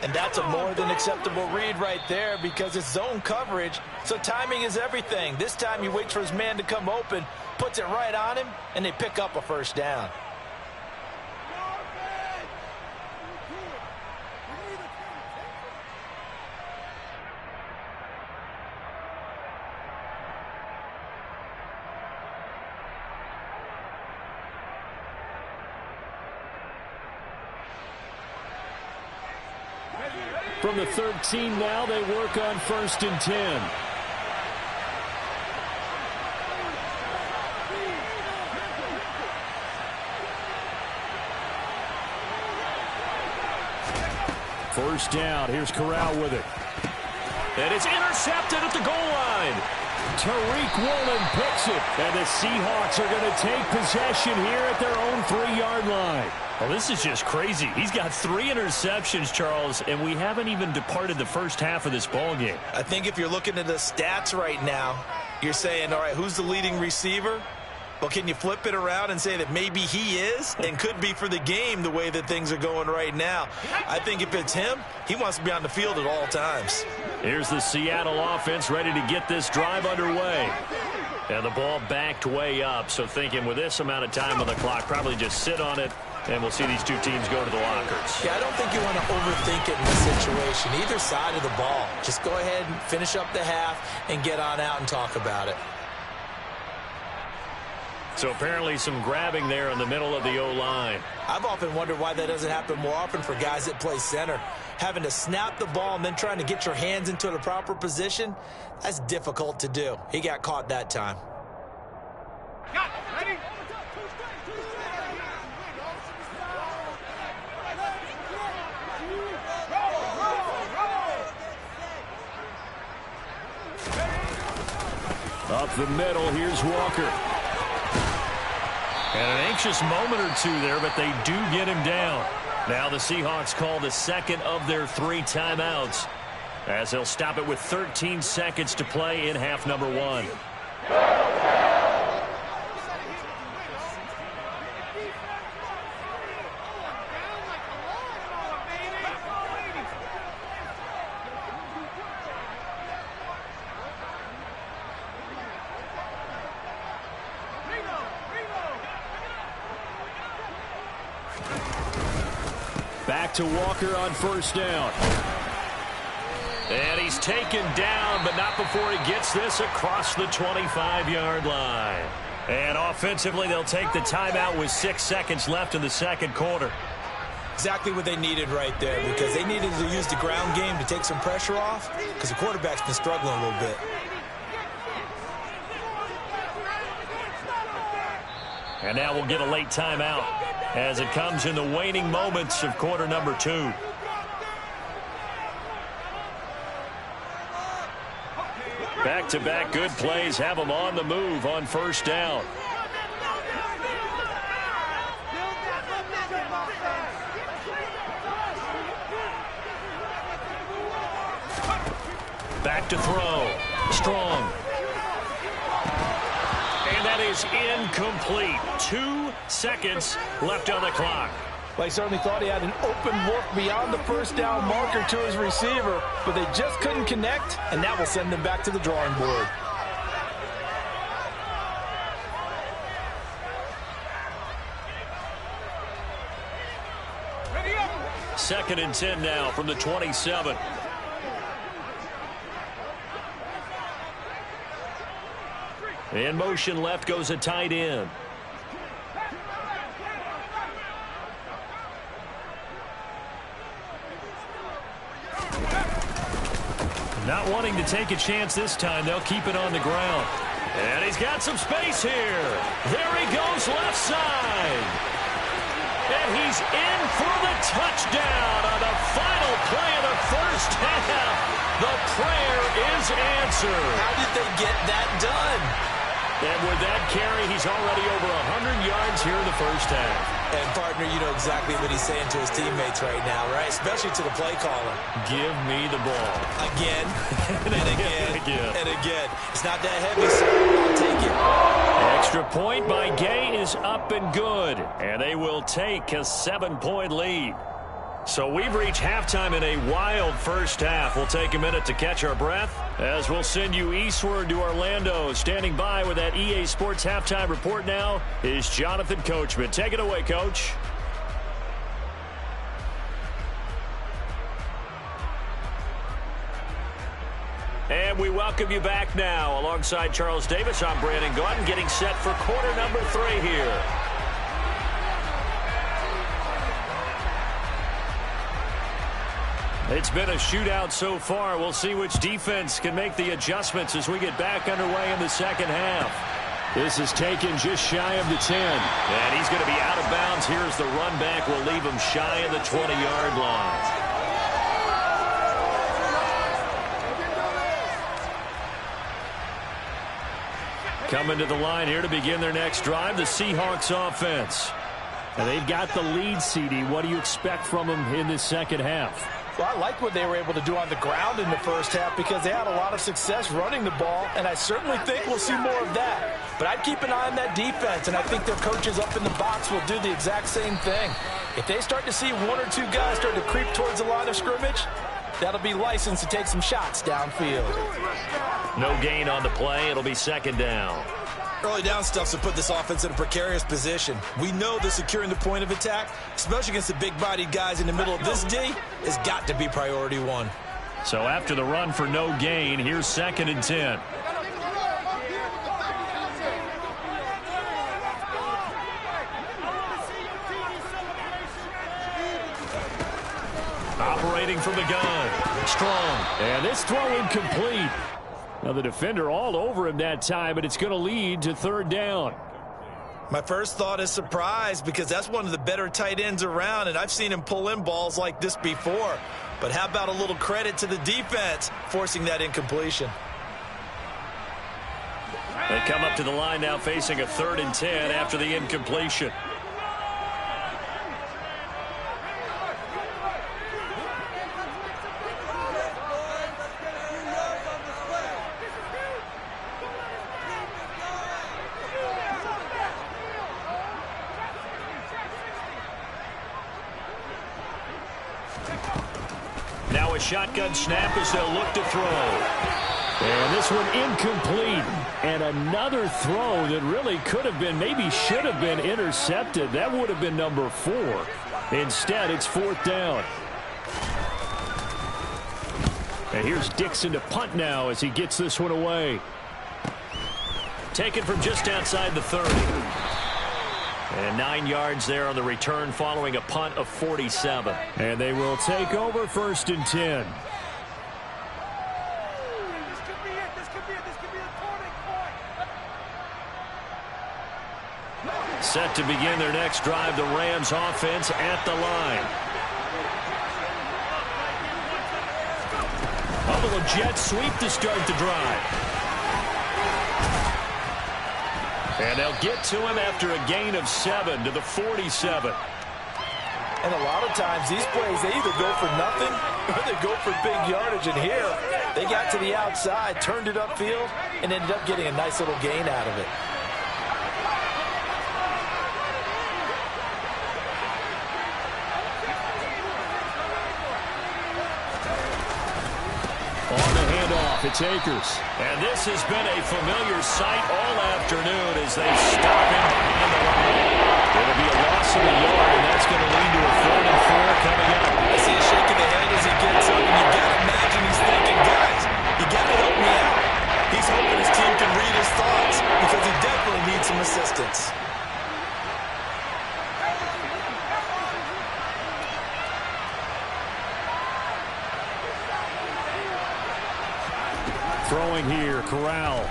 And that's a more than acceptable read right there because it's zone coverage, so timing is everything. This time he waits for his man to come open, puts it right on him, and they pick up a first down. From the 13 now, they work on 1st and 10. First down. Here's Corral with it. And it's intercepted at the goal line. Tariq Woolen picks it. And the Seahawks are going to take possession here at their own 3-yard line. Well, this is just crazy. He's got 3 interceptions, Charles, and we haven't even departed the first half of this ball game. I think if you're looking at the stats right now, you're saying, all right, who's the leading receiver? Well, can you flip it around and say that maybe he is and could be for the game the way that things are going right now? I think if it's him, he wants to be on the field at all times. Here's the Seattle offense ready to get this drive underway. And the ball backed way up, so thinking with this amount of time on the clock, probably just sit on it, and we'll see these two teams go to the lockers. Yeah, I don't think you want to overthink it in this situation. Either side of the ball. Just go ahead and finish up the half and get on out and talk about it. So apparently some grabbing there in the middle of the O-line. I've often wondered why that doesn't happen more often for guys that play center. Having to snap the ball and then trying to get your hands into the proper position, that's difficult to do. He got caught that time. Ready? Up the middle, here's Walker. And an anxious moment or two there, but they do get him down. Now the Seahawks call the second of their 3 timeouts, as they'll stop it with 13 seconds to play in half number 1. Back to Walker on first down. And he's taken down, but not before he gets this across the 25-yard line. And offensively, they'll take the timeout with 6 seconds left in the second quarter. Exactly what they needed right there, because they needed to use the ground game to take some pressure off, because the quarterback's been struggling a little bit. And now we'll get a late timeout as it comes in the waning moments of quarter number 2. Back-to-back good plays have them on the move on first down. Back to throw. Strong. And that is incomplete. 2 seconds left on the clock. Well, he certainly thought he had an open look beyond the first down marker to his receiver, but they just couldn't connect, and that will send them back to the drawing board. Second and 10 now from the 27. In motion left goes a tight end. Not wanting to take a chance this time, they'll keep it on the ground. And he's got some space here. There he goes left side. And he's in for the touchdown on the final play of the first half. The prayer is answered. How did they get that done? And with that carry, he's already over 100 yards here in the first half. And, partner, you know exactly what he's saying to his teammates right now, right? Especially to the play caller. Give me the ball. Again, and again, and again. It's not that heavy, so I'll take it. Extra point by Gay is up and good. And they will take a 7-point lead. So we've reached halftime in a wild first half. We'll take a minute to catch our breath as we'll send you eastward to Orlando. Standing by with that EA Sports halftime report now is Jonathan Coachman. Take it away, Coach. And we welcome you back now. Alongside Charles Davis, I'm Brandon Gaudin, getting set for quarter number 3 here. It's been a shootout so far. We'll see which defense can make the adjustments as we get back underway in the second half. This is taken just shy of the 10. And he's going to be out of bounds. Here's the run back. We'll leave him shy of the 20-yard line. Coming to the line here to begin their next drive, the Seahawks offense. And they've got the lead, CD. What do you expect from them in this second half? Well, I like what they were able to do on the ground in the first half because they had a lot of success running the ball, and I certainly think we'll see more of that. But I'd keep an eye on that defense, and I think their coaches up in the box will do the exact same thing. If they start to see 1 or 2 guys start to creep towards the line of scrimmage, that'll be licensed to take some shots downfield. No gain on the play. It'll be second down. Early down stuff to put this offense in a precarious position. We know that securing the point of attack, especially against the big-bodied guys in the middle of this D, has got to be priority 1. So after the run for no gain, here's 2nd and 10. Operating from the gun. Strong. And this throw incomplete. Now the defender all over him that time, but it's going to lead to 3rd down. My first thought is surprise because that's one of the better tight ends around, and I've seen him pull in balls like this before. But how about a little credit to the defense forcing that incompletion? They come up to the line now facing a 3rd and 10 after the incompletion. Now a shotgun snap as they'll look to throw. And this one incomplete. And another throw that really could have been, maybe should have been intercepted. That would have been number 4. Instead, it's 4th down. And here's Dixon to punt now as he gets this one away. Taken from just outside the 30. And 9 yards there on the return following a punt of 47. And they will take over 1st and 10. Set to begin their next drive, the Rams offense at the line. A little jet sweep to start the drive. And they'll get to him after a gain of 7 to the 47. And a lot of times these plays, they either go for nothing or they go for big yardage. And here, they got to the outside, turned it upfield, and ended up getting a nice little gain out of it. On the handoff, it's Akers. And this has been a familiar sight all afternoon as they stop him behind the line. It'll be a loss of a yard, and that's going to lead to a 3rd and 4 coming up. I see a shake of the head as he gets up, and you got to imagine he's thinking, guys, you got to help me out. He's hoping his team can read his thoughts because he definitely needs some assistance. Throwing here, Corral.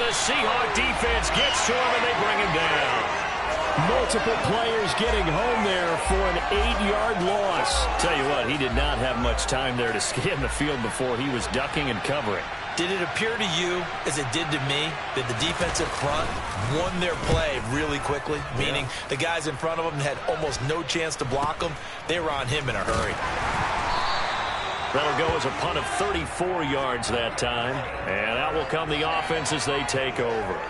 The Seahawks defense gets to him, and they bring him down. Multiple players getting home there for an 8-yard loss. Tell you what, he did not have much time there to scan the field before he was ducking and covering. Did it appear to you, as it did to me, that the defensive front won their play really quickly? Meaning the guys in front of them had almost no chance to block them. They were on him in a hurry. That'll go as a punt of 34 yards that time. And out will come the offense as they take over.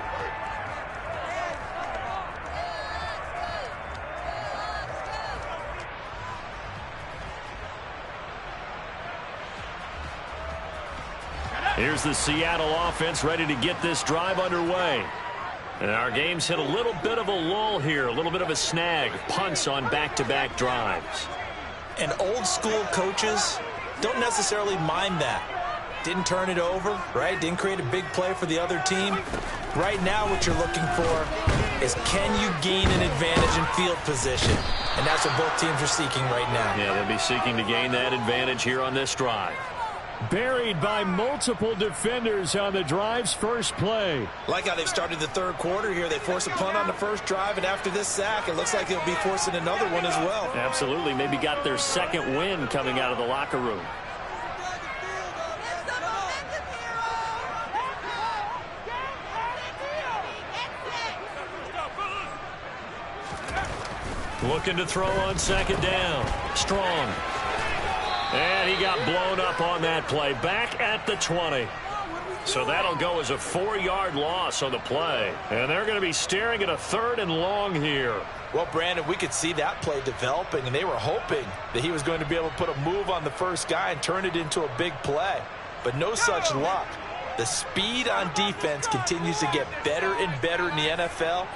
Here's the Seattle offense ready to get this drive underway. And our game's hit a little bit of a lull here, a little bit of a snag. Punts on back-to-back drives. And old school coaches don't necessarily mind that. Didn't turn it over, right? Didn't create a big play for the other team. Right now what you're looking for is, can you gain an advantage in field position? And that's what both teams are seeking right now. Yeah, they'll be seeking to gain that advantage here on this drive. Buried by multiple defenders on the drive's first play. Like how they've started the third quarter here. They force a punt on the first drive, and after this sack, it looks like they'll be forcing another one as well. Absolutely. Maybe got their second win coming out of the locker room. Looking to throw on second down. Strong. And he got blown up on that play. Back at the 20. So that'll go as a 4-yard loss on the play. And they're going to be staring at a 3rd and long here. Well, Brandon, we could see that play developing, and they were hoping that he was going to be able to put a move on the first guy and turn it into a big play. But no such luck. The speed on defense continues to get better and better in the NFL.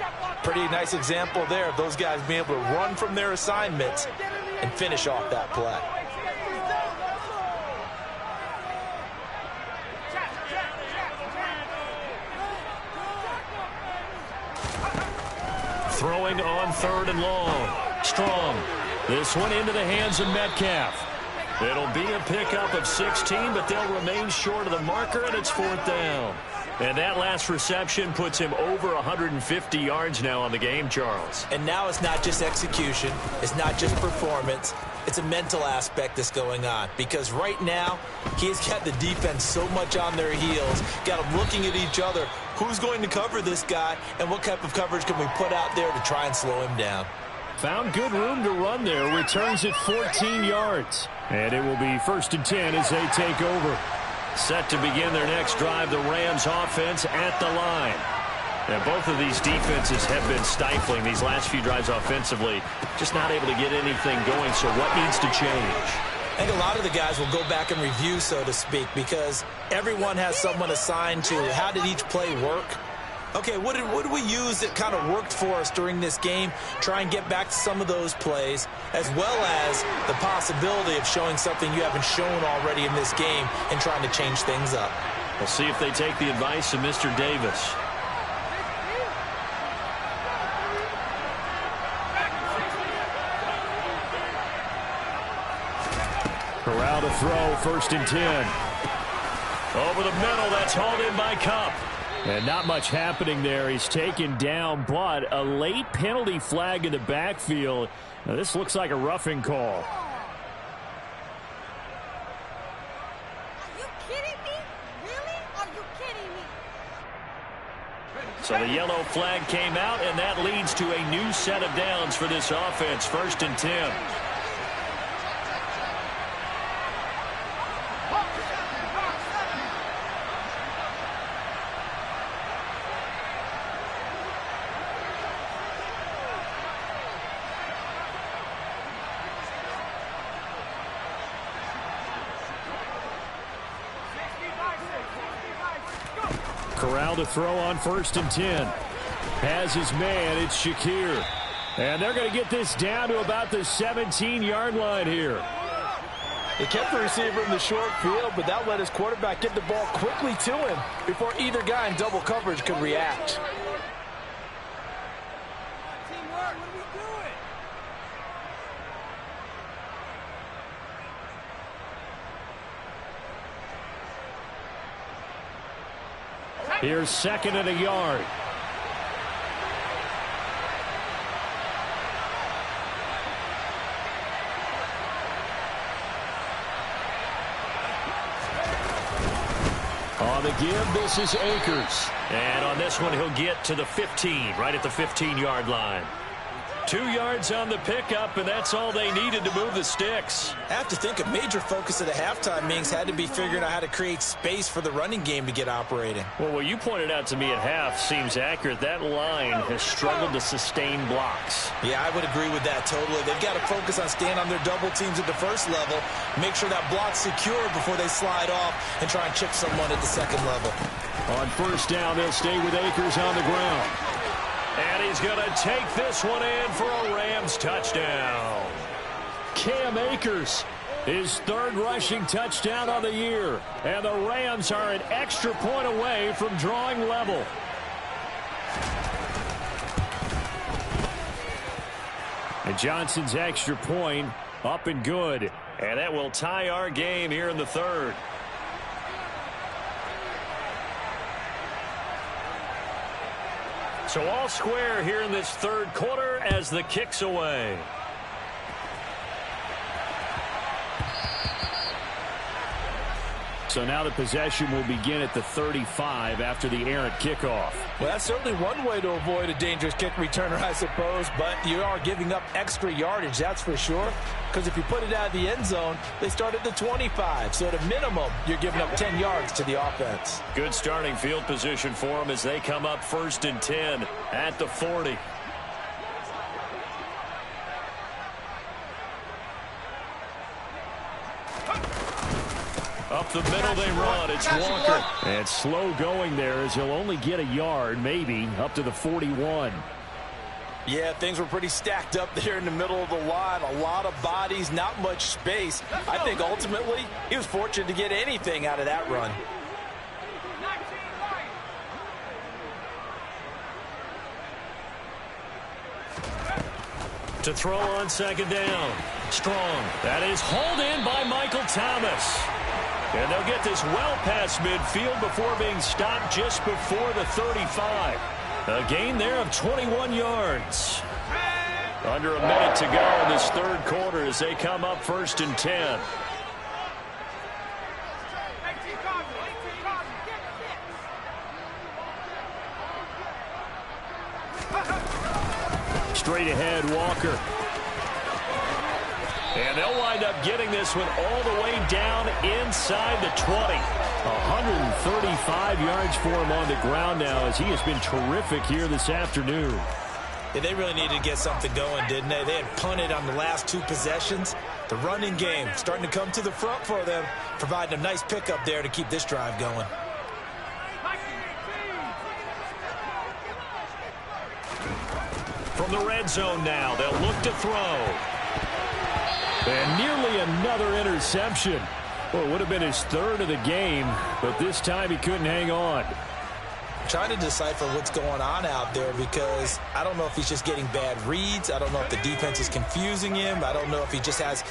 Pretty nice example there of those guys being able to run from their assignments and finish off that play. Throwing on 3rd and long. Strong. This one into the hands of Metcalf. It'll be a pickup of 16, but they'll remain short of the marker, and it's 4th down. And that last reception puts him over 150 yards now on the game, Charles. And now it's not just execution. It's not just performance. It's a mental aspect that's going on. Because right now, he's got the defense so much on their heels, got them looking at each other. Who's going to cover this guy, and what type of coverage can we put out there to try and slow him down? Found good room to run there. Returns it 14 yards. And it will be 1st and 10 as they take over. Set to begin their next drive, the Rams offense at the line. And both of these defenses have been stifling these last few drives offensively. Just not able to get anything going, so what needs to change? I think a lot of the guys will go back and review, so to speak, because everyone has someone assigned to how did each play work. Okay, what did we use that kind of worked for us during this game? Try and get back to some of those plays, as well as the possibility of showing something you haven't shown already in this game and trying to change things up. We'll see if they take the advice of Mr. Davis. Corral to throw, 1st and 10. Over the middle, that's hauled in by Kupp. And not much happening there. He's taken down, but a late penalty flag in the backfield. Now, this looks like a roughing call. Are you kidding me? Really? Are you kidding me? So the yellow flag came out, and that leads to a new set of downs for this offense. 1st and 10. Corral to throw on 1st and 10. Has his man, it's Shakir. And they're going to get this down to about the 17-yard line here. They kept the receiver in the short field, but that let his quarterback get the ball quickly to him before either guy in double coverage could react. Here's 2nd and a yard. On the give, this is Akers. And on this one, he'll get to the 15, right at the 15-yard line. 2 yards on the pickup, and that's all they needed to move the sticks. I have to think a major focus of the halftime meetings had to be figuring out how to create space for the running game to get operating. Well, what you pointed out to me at half seems accurate. That line has struggled to sustain blocks. Yeah, I would agree with that totally. They've got to focus on staying on their double teams at the first level, make sure that block's secure before they slide off and try and chip someone at the second level. On 1st down, they'll stay with Akers on the ground. And he's going to take this one in for a Rams touchdown. Cam Akers, his 3rd rushing touchdown of the year. And the Rams are an extra point away from drawing level. And Johnson's extra point up and good. And that will tie our game here in the 3rd. So all square here in this 3rd quarter as the kick's away. So now the possession will begin at the 35 after the errant kickoff. Well, that's certainly one way to avoid a dangerous kick returner, I suppose, but you are giving up extra yardage, that's for sure, because if you put it out of the end zone, they start at the 25, so at a minimum, you're giving up 10 yards to the offense. Good starting field position for them as they come up 1st and 10 at the 40. Up the middle they run. It's Walker. And slow going there as he'll only get a yard, maybe, up to the 41. Yeah, things were pretty stacked up there in the middle of the line. A lot of bodies, not much space. I think ultimately he was fortunate to get anything out of that run. To throw on 2nd down. Strong. That is hauled in by Michael Thomas. And they'll get this well past midfield before being stopped just before the 35. A gain there of 21 yards. Under a minute to go in this 3rd quarter as they come up 1st and 10. Straight ahead, Walker. And they'll wind up getting this one all the way down inside the 20. 135 yards for him on the ground now as he has been terrific here this afternoon. Yeah, they really needed to get something going, didn't they? They had punted on the last 2 possessions. The running game starting to come to the front for them, providing a nice pickup there to keep this drive going. From the red zone now, they'll look to throw. And nearly another interception. Well, it would have been his 3rd of the game, but this time he couldn't hang on. Trying to decipher what's going on out there because I don't know if he's just getting bad reads. I don't know if the defense is confusing him. I don't know if he just has,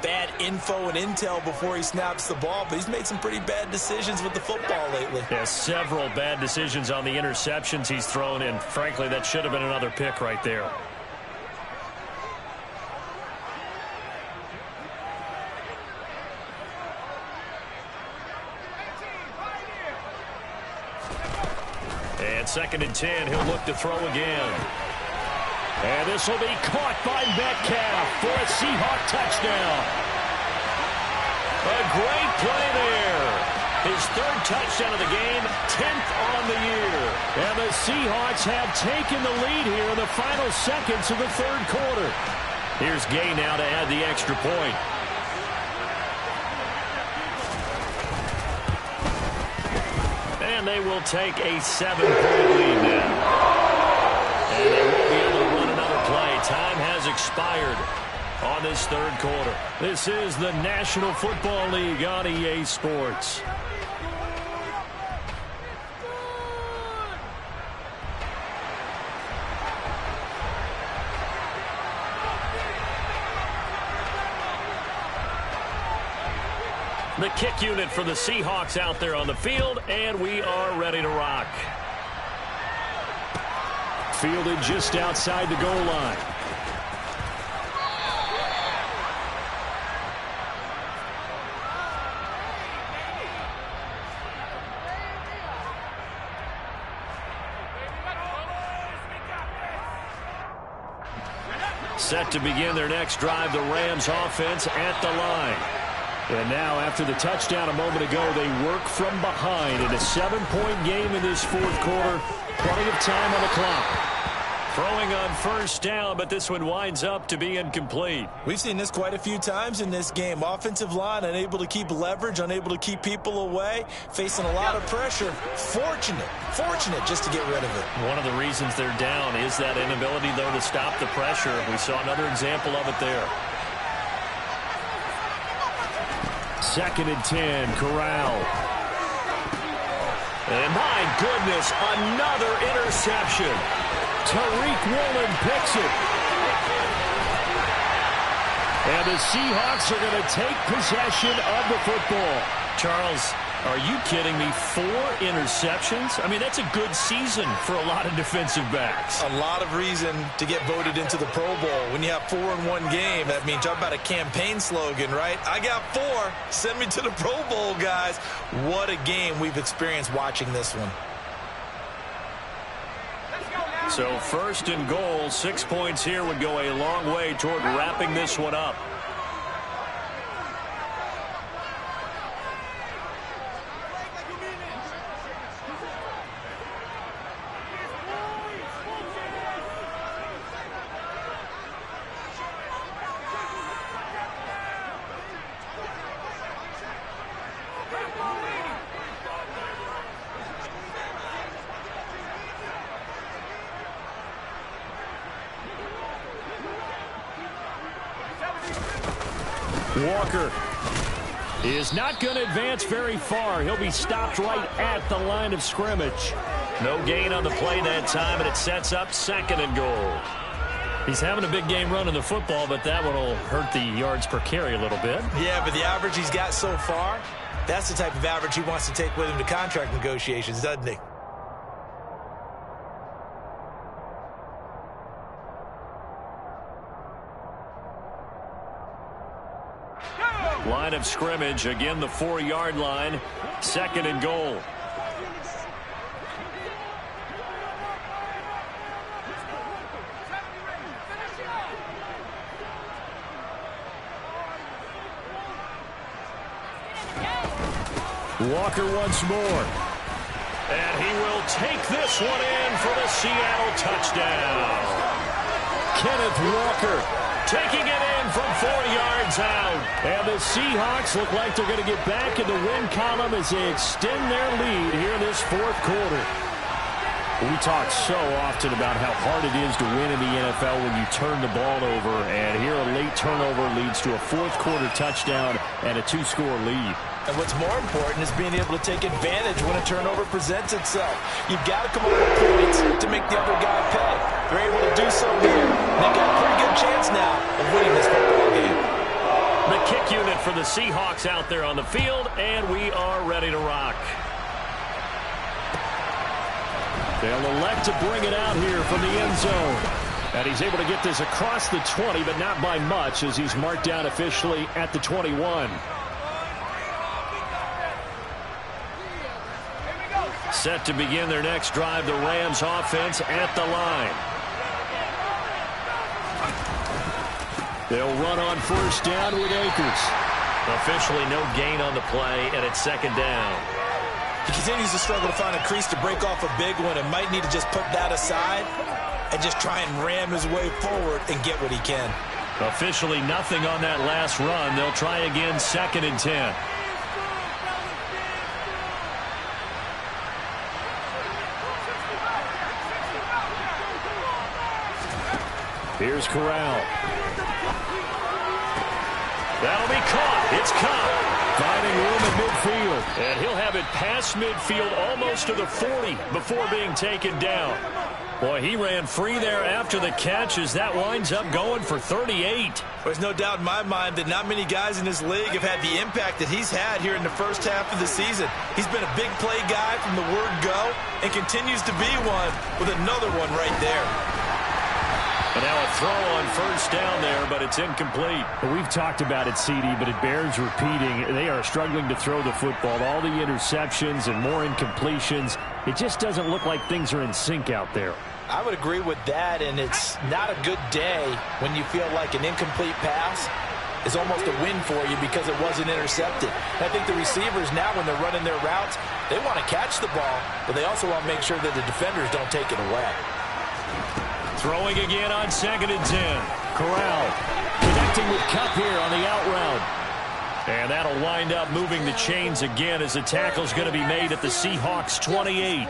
bad info and intel before he snaps the ball. But he's made some pretty bad decisions with the football lately. Yeah, several bad decisions on the interceptions he's thrown in. Frankly, that should have been another pick right there. And 2nd and 10, he'll look to throw again. And this will be caught by Metcalf for a Seahawk touchdown. A great play there. His 3rd touchdown of the game, 10th on the year. And the Seahawks have taken the lead here in the final seconds of the 3rd quarter. Here's Gay now to add the extra point. And they will take a 7-point lead now. And they won't be able to run another play. Time has expired on this 3rd quarter. This is the National Football League on EA Sports. The kick unit for the Seahawks out there on the field, and we are ready to rock. Fielded just outside the goal line. Set to begin their next drive, the Rams offense at the line. And now, after the touchdown a moment ago, they work from behind in a 7-point game in this fourth quarter. Plenty of time on the clock. Throwing on first down, but this one winds up to be incomplete. We've seen this quite a few times in this game. Offensive line unable to keep leverage, unable to keep people away, facing a lot of pressure. Fortunate just to get rid of it. One of the reasons they're down is that inability, though, to stop the pressure. We saw another example of it there. 2nd and 10, Corral. And my goodness, another interception. Tariq Woolen picks it. And the Seahawks are going to take possession of the football. Charles, are you kidding me? 4 interceptions? I mean, that's a good season for a lot of defensive backs. A lot of reason to get voted into the Pro Bowl. When you have 4 in one game, that means talk about a campaign slogan, right? I got 4. Send me to the Pro Bowl, guys. What a game we've experienced watching this one. So 1st and goal, 6 points here would go a long way toward wrapping this one up. Walker is not going to advance very far. He'll be stopped right at the line of scrimmage. No gain on the play that time, and it sets up 2nd and goal. He's having a big game running the football, but that one will hurt the yards per carry a little bit. Yeah, but the average he's got so far, that's the type of average he wants to take with him to contract negotiations, doesn't he? Line of scrimmage, again the 4-yard line, 2nd and goal. Walker once more. And he will take this one in for the Seattle touchdown. Kenneth Walker taking it in from 4 yards out. And the Seahawks look like they're going to get back in the win column as they extend their lead here in this fourth quarter. We talk so often about how hard it is to win in the NFL when you turn the ball over. And here a late turnover leads to a fourth quarter touchdown and a 2-score lead. And what's more important is being able to take advantage when a turnover presents itself. You've got to come up with points to make the other guy pay. They're able to do so here. They've got a pretty good chance now of winning this football game. The kick unit for the Seahawks out there on the field, and we are ready to rock. They'll elect to bring it out here from the end zone. And he's able to get this across the 20, but not by much, as he's marked down officially at the 21. Set to begin their next drive, the Rams offense at the line. They'll run on first down with Akers. Officially no gain on the play, and it's 2nd down. He continues to struggle to find a crease to break off a big one and might need to just put that aside and just try and ram his way forward and get what he can. Officially nothing on that last run. They'll try again, 2nd and 10. Here's Corral. That'll be caught. It's caught. Finding room in midfield. And he'll have it past midfield almost to the 40 before being taken down. Boy, he ran free there after the catch as that winds up going for 38. There's no doubt in my mind that not many guys in this league have had the impact that he's had here in the first half of the season. He's been a big play guy from the word go and continues to be one with another one right there. And now a throw on first down there, but it's incomplete. We've talked about it, CD, but it bears repeating. They are struggling to throw the football. All the interceptions and more incompletions. It just doesn't look like things are in sync out there. I would agree with that, and it's not a good day when you feel like an incomplete pass is almost a win for you because it wasn't intercepted. And I think the receivers now, when they're running their routes, they want to catch the ball, but they also want to make sure that the defenders don't take it away. Throwing again on 2nd and 10. Corral connecting with Cup here on the out route. And that'll wind up moving the chains again as the tackle's going to be made at the Seahawks 28.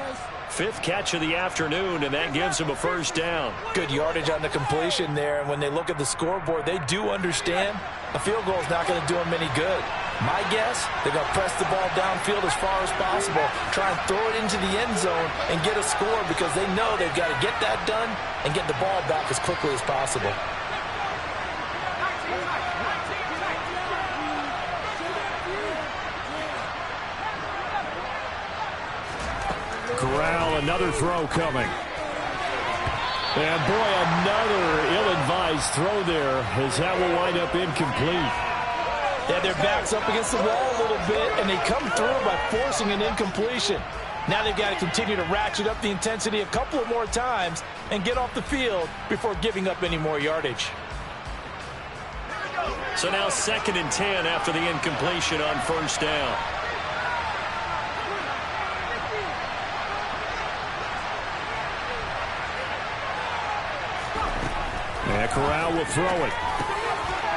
5th catch of the afternoon, and that gives him a first down. Good yardage on the completion there, and when they look at the scoreboard, they do understand a field goal is not going to do them any good. My guess, they're going to press the ball downfield as far as possible, try and throw it into the end zone and get a score because they know they've got to get that done and get the ball back as quickly as possible. Corral, another throw coming. And boy, another ill-advised throw there as that will wind up incomplete. Yeah, their back's up against the wall a little bit, and they come through by forcing an incompletion. Now they've got to continue to ratchet up the intensity a couple of more times and get off the field before giving up any more yardage. So now 2nd and 10 after the incompletion on first down. And Corral will throw it.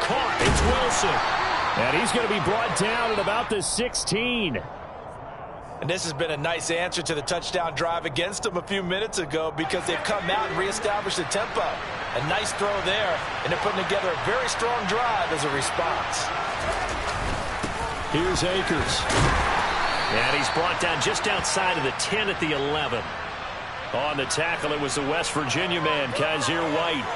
Caught. It's Wilson. And he's going to be brought down at about the 16. And this has been a nice answer to the touchdown drive against them a few minutes ago because they've come out and reestablished the tempo. A nice throw there, and they're putting together a very strong drive as a response. Here's Akers. And he's brought down just outside of the 10 at the 11. On the tackle, it was the West Virginia man, Kaiser White.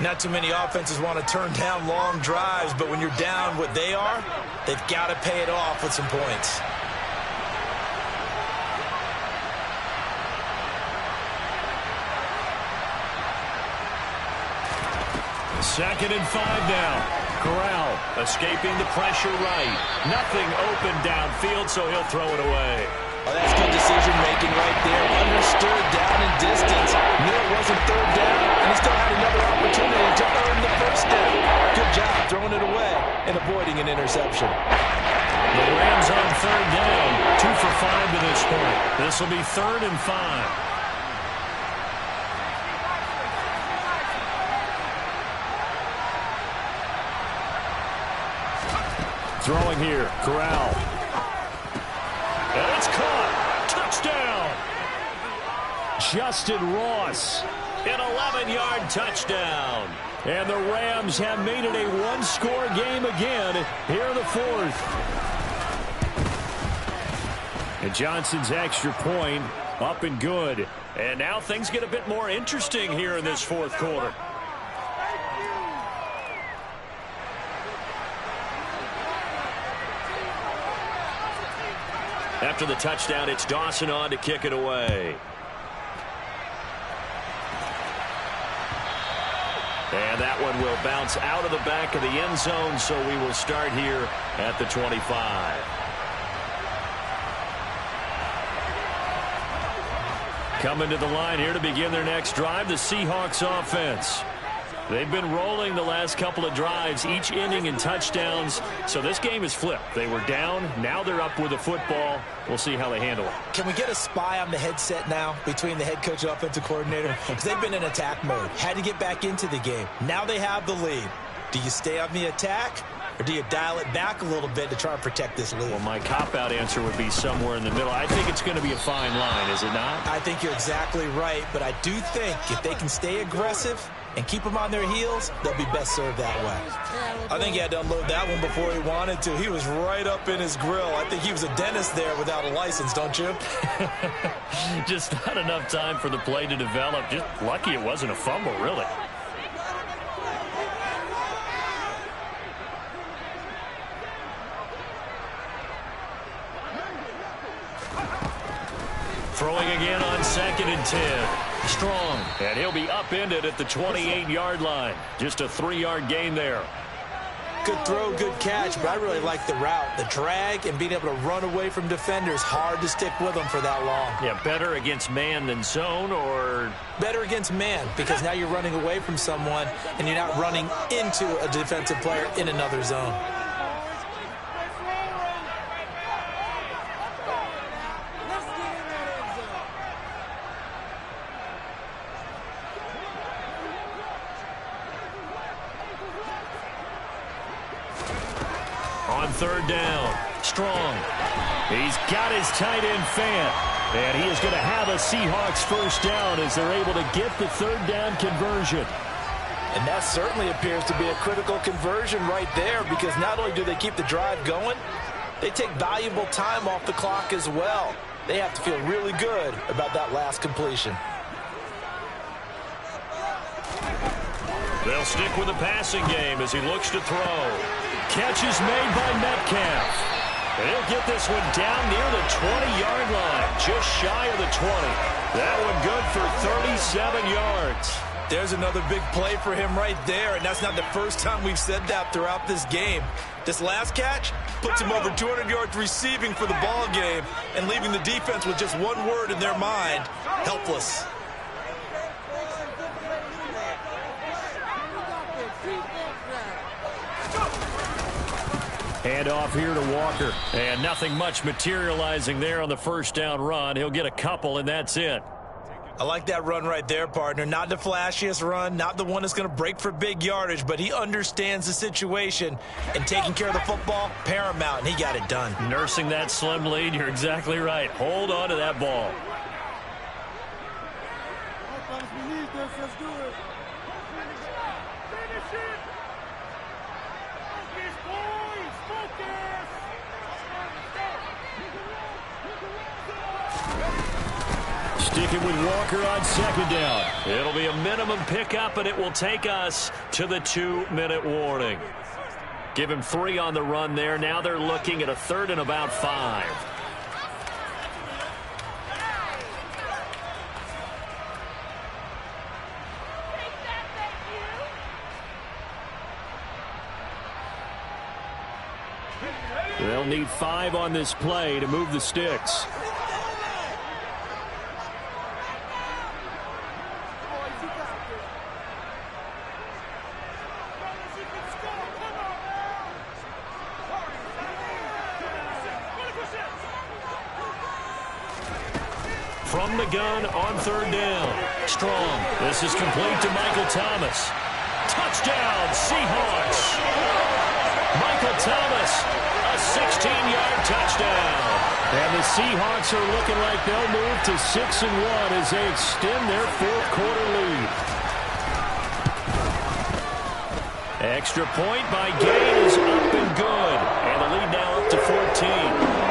Not too many offenses want to turn down long drives, but when you're down what they are, they've got to pay it off with some points. Second and 5 now. Corral escaping the pressure right. Nothing open downfield, so he'll throw it away. Oh, that's good decision-making right there. Understood down and distance. Knew it wasn't third down, and he still had another opportunity to earn the first down. Good job throwing it away and avoiding an interception. The Rams on 3rd down. 2 for 5 to this point. This will be 3rd and 5. Throwing here, Corral. And it's caught. Touchdown. Justin Ross. An 11-yard touchdown. And the Rams have made it a one-score game again here in the 4th. And Johnson's extra point up and good. And now things get a bit more interesting here in this 4th quarter. After the touchdown, it's Dawson on to kick it away. And that one will bounce out of the back of the end zone, so we will start here at the 25. Coming to the line here to begin their next drive, the Seahawks offense. They've been rolling the last couple of drives, each inning in touchdowns. So this game is flipped. They were down. Now they're up with the football. We'll see how they handle it. Can we get a spy on the headset now between the head coach and offensive coordinator? Because they've been in attack mode. Had to get back into the game. Now they have the lead. Do you stay on the attack, or do you dial it back a little bit to try and protect this lead? Well, my cop-out answer would be somewhere in the middle. I think it's going to be a fine line, is it not? I think you're exactly right, but I do think if they can stay aggressive and keep them on their heels, they'll be best served that way. I think he had to unload that one before he wanted to. He was right up in his grill. I think he was a dentist there without a license, don't you? Just not enough time for the play to develop. Just lucky it wasn't a fumble, really. Throwing again on 2nd and 10. Strong. And he'll be upended at the 28-yard line. Just a 3-yard gain there. Good throw, good catch, but I really like the route. The drag and being able to run away from defenders. Hard to stick with them for that long. Yeah, better against man than zone, or? Better against man, because now you're running away from someone and you're not running into a defensive player in another zone. On 3rd down, Strong. He's got his tight end fan. And he is going to have a Seahawks 1st down as they're able to get the 3rd down conversion. And that certainly appears to be a critical conversion right there, because not only do they keep the drive going, they take valuable time off the clock as well. They have to feel really good about that last completion. They'll stick with the passing game as he looks to throw. Catch is made by Metcalf. And he'll get this one down near the 20-yard line, just shy of the 20. That one good for 37 yards. There's another big play for him right there, and that's not the first time we've said that throughout this game. This last catch puts him over 200 yards receiving for the ball game and leaving the defense with just one word in their mind: helpless. Hand off here to Walker. And nothing much materializing there on the 1st down run. He'll get a couple, and that's it. I like that run right there, partner. Not the flashiest run, not the one that's going to break for big yardage, but he understands the situation, and taking care of the football, paramount, and he got it done. Nursing that slim lead, you're exactly right. Hold on to that ball. Let's do it. Finish it. Focus, boys. Focus. Sticking with Walker on 2nd down. It'll be a minimum pickup, and it will take us to the 2-minute warning. Give him 3 on the run there. Now they're looking at a 3rd and about 5. They'll need 5 on this play to move the sticks. From the gun on 3rd down. Strong. This is complete to Michael Thomas. Touchdown, Seahawks. Michael Thomas, a 16-yard touchdown. And the Seahawks are looking like they'll move to 6-1 as they extend their 4th quarter lead. Extra point by Gay is up and good. And the lead now up to 14.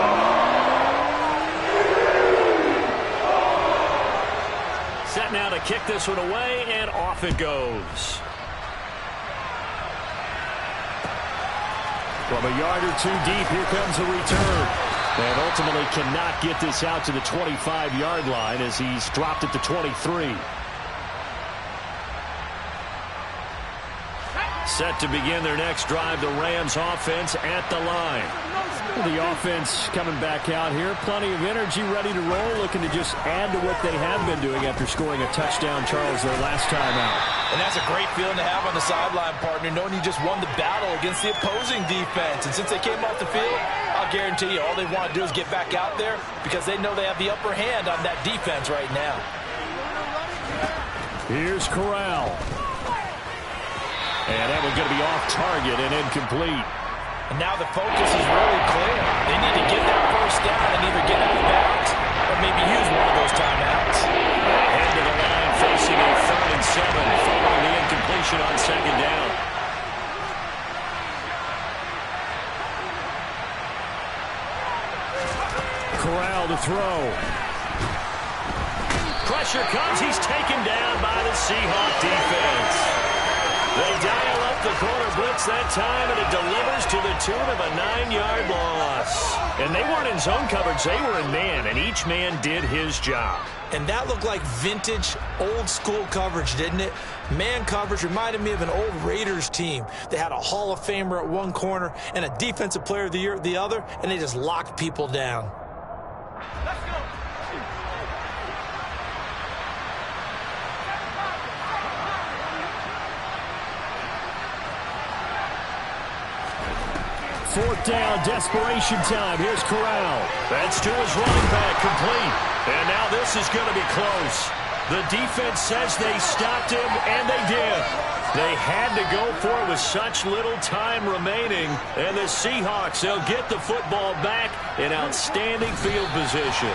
Set now to kick this one away, and off it goes. From a yard or 2 deep, here comes a return. And ultimately cannot get this out to the 25-yard line as he's dropped at the 23. Set to begin their next drive, the Rams offense at the line. The offense coming back out here. Plenty of energy, ready to roll, looking to just add to what they have been doing after scoring a touchdown, Charles, their last time out. And that's a great feeling to have on the sideline, partner, knowing you just won the battle against the opposing defense. And since they came off the field, I'll guarantee you all they want to do is get back out there because they know they have the upper hand on that defense right now. Here's Corral. And that one's going to be off target and incomplete. And now the focus is really clear. They need to get that 1st down and either get out of bounds or maybe use one of those timeouts. Head to the line facing a 3rd and 7 following the incomplete formation on second down. Corral to throw. Pressure comes. He's taken down by the Seahawk defense. They dial up the corner blitz that time, and it delivers to the tune of a 9-yard loss. And they weren't in zone coverage. They were in man, and each man did his job. And that looked like vintage, old-school coverage, didn't it? Man coverage reminded me of an old Raiders team. They had a Hall of Famer at one corner and a Defensive Player of the Year at the other, and they just locked people down. Let's go. Fourth down, desperation time. Here's Corral. That's to his running back, complete. And now this is going to be close. The defense says they stopped him, and they did. They had to go for it with such little time remaining. And the Seahawks, they'll get the football back in outstanding field position.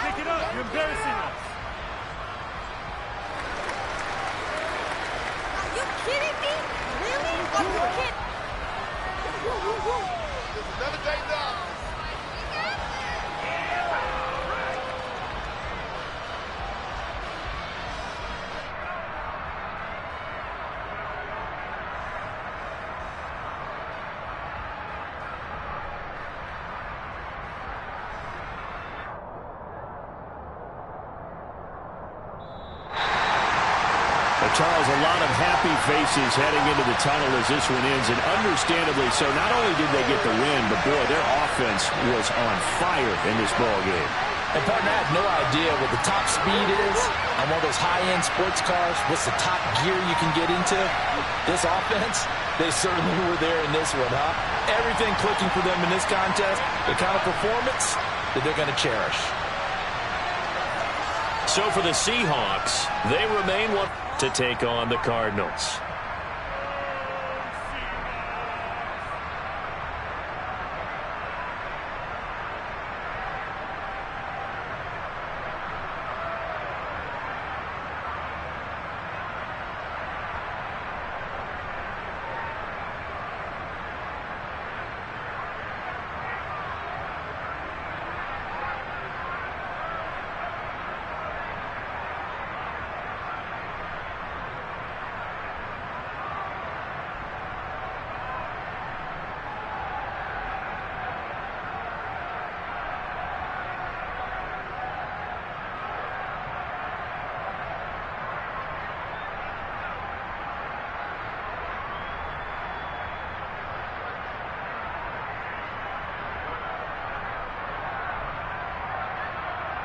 Pick it up. You're embarrassing us. Are you kidding me? Really? Are you kidding? Another day done. Charles, a lot of happy faces heading into the tunnel as this one ends, and understandably so. Not only did they get the win, but boy, their offense was on fire in this ball game. And partner, I had no idea what the top speed is on one of those high-end sports cars. What's the top gear you can get into? This offense, they certainly were there in this one, huh? Everything clicking for them in this contest, the kind of performance that they're going to cherish. So for the Seahawks, they remain one to take on the Cardinals.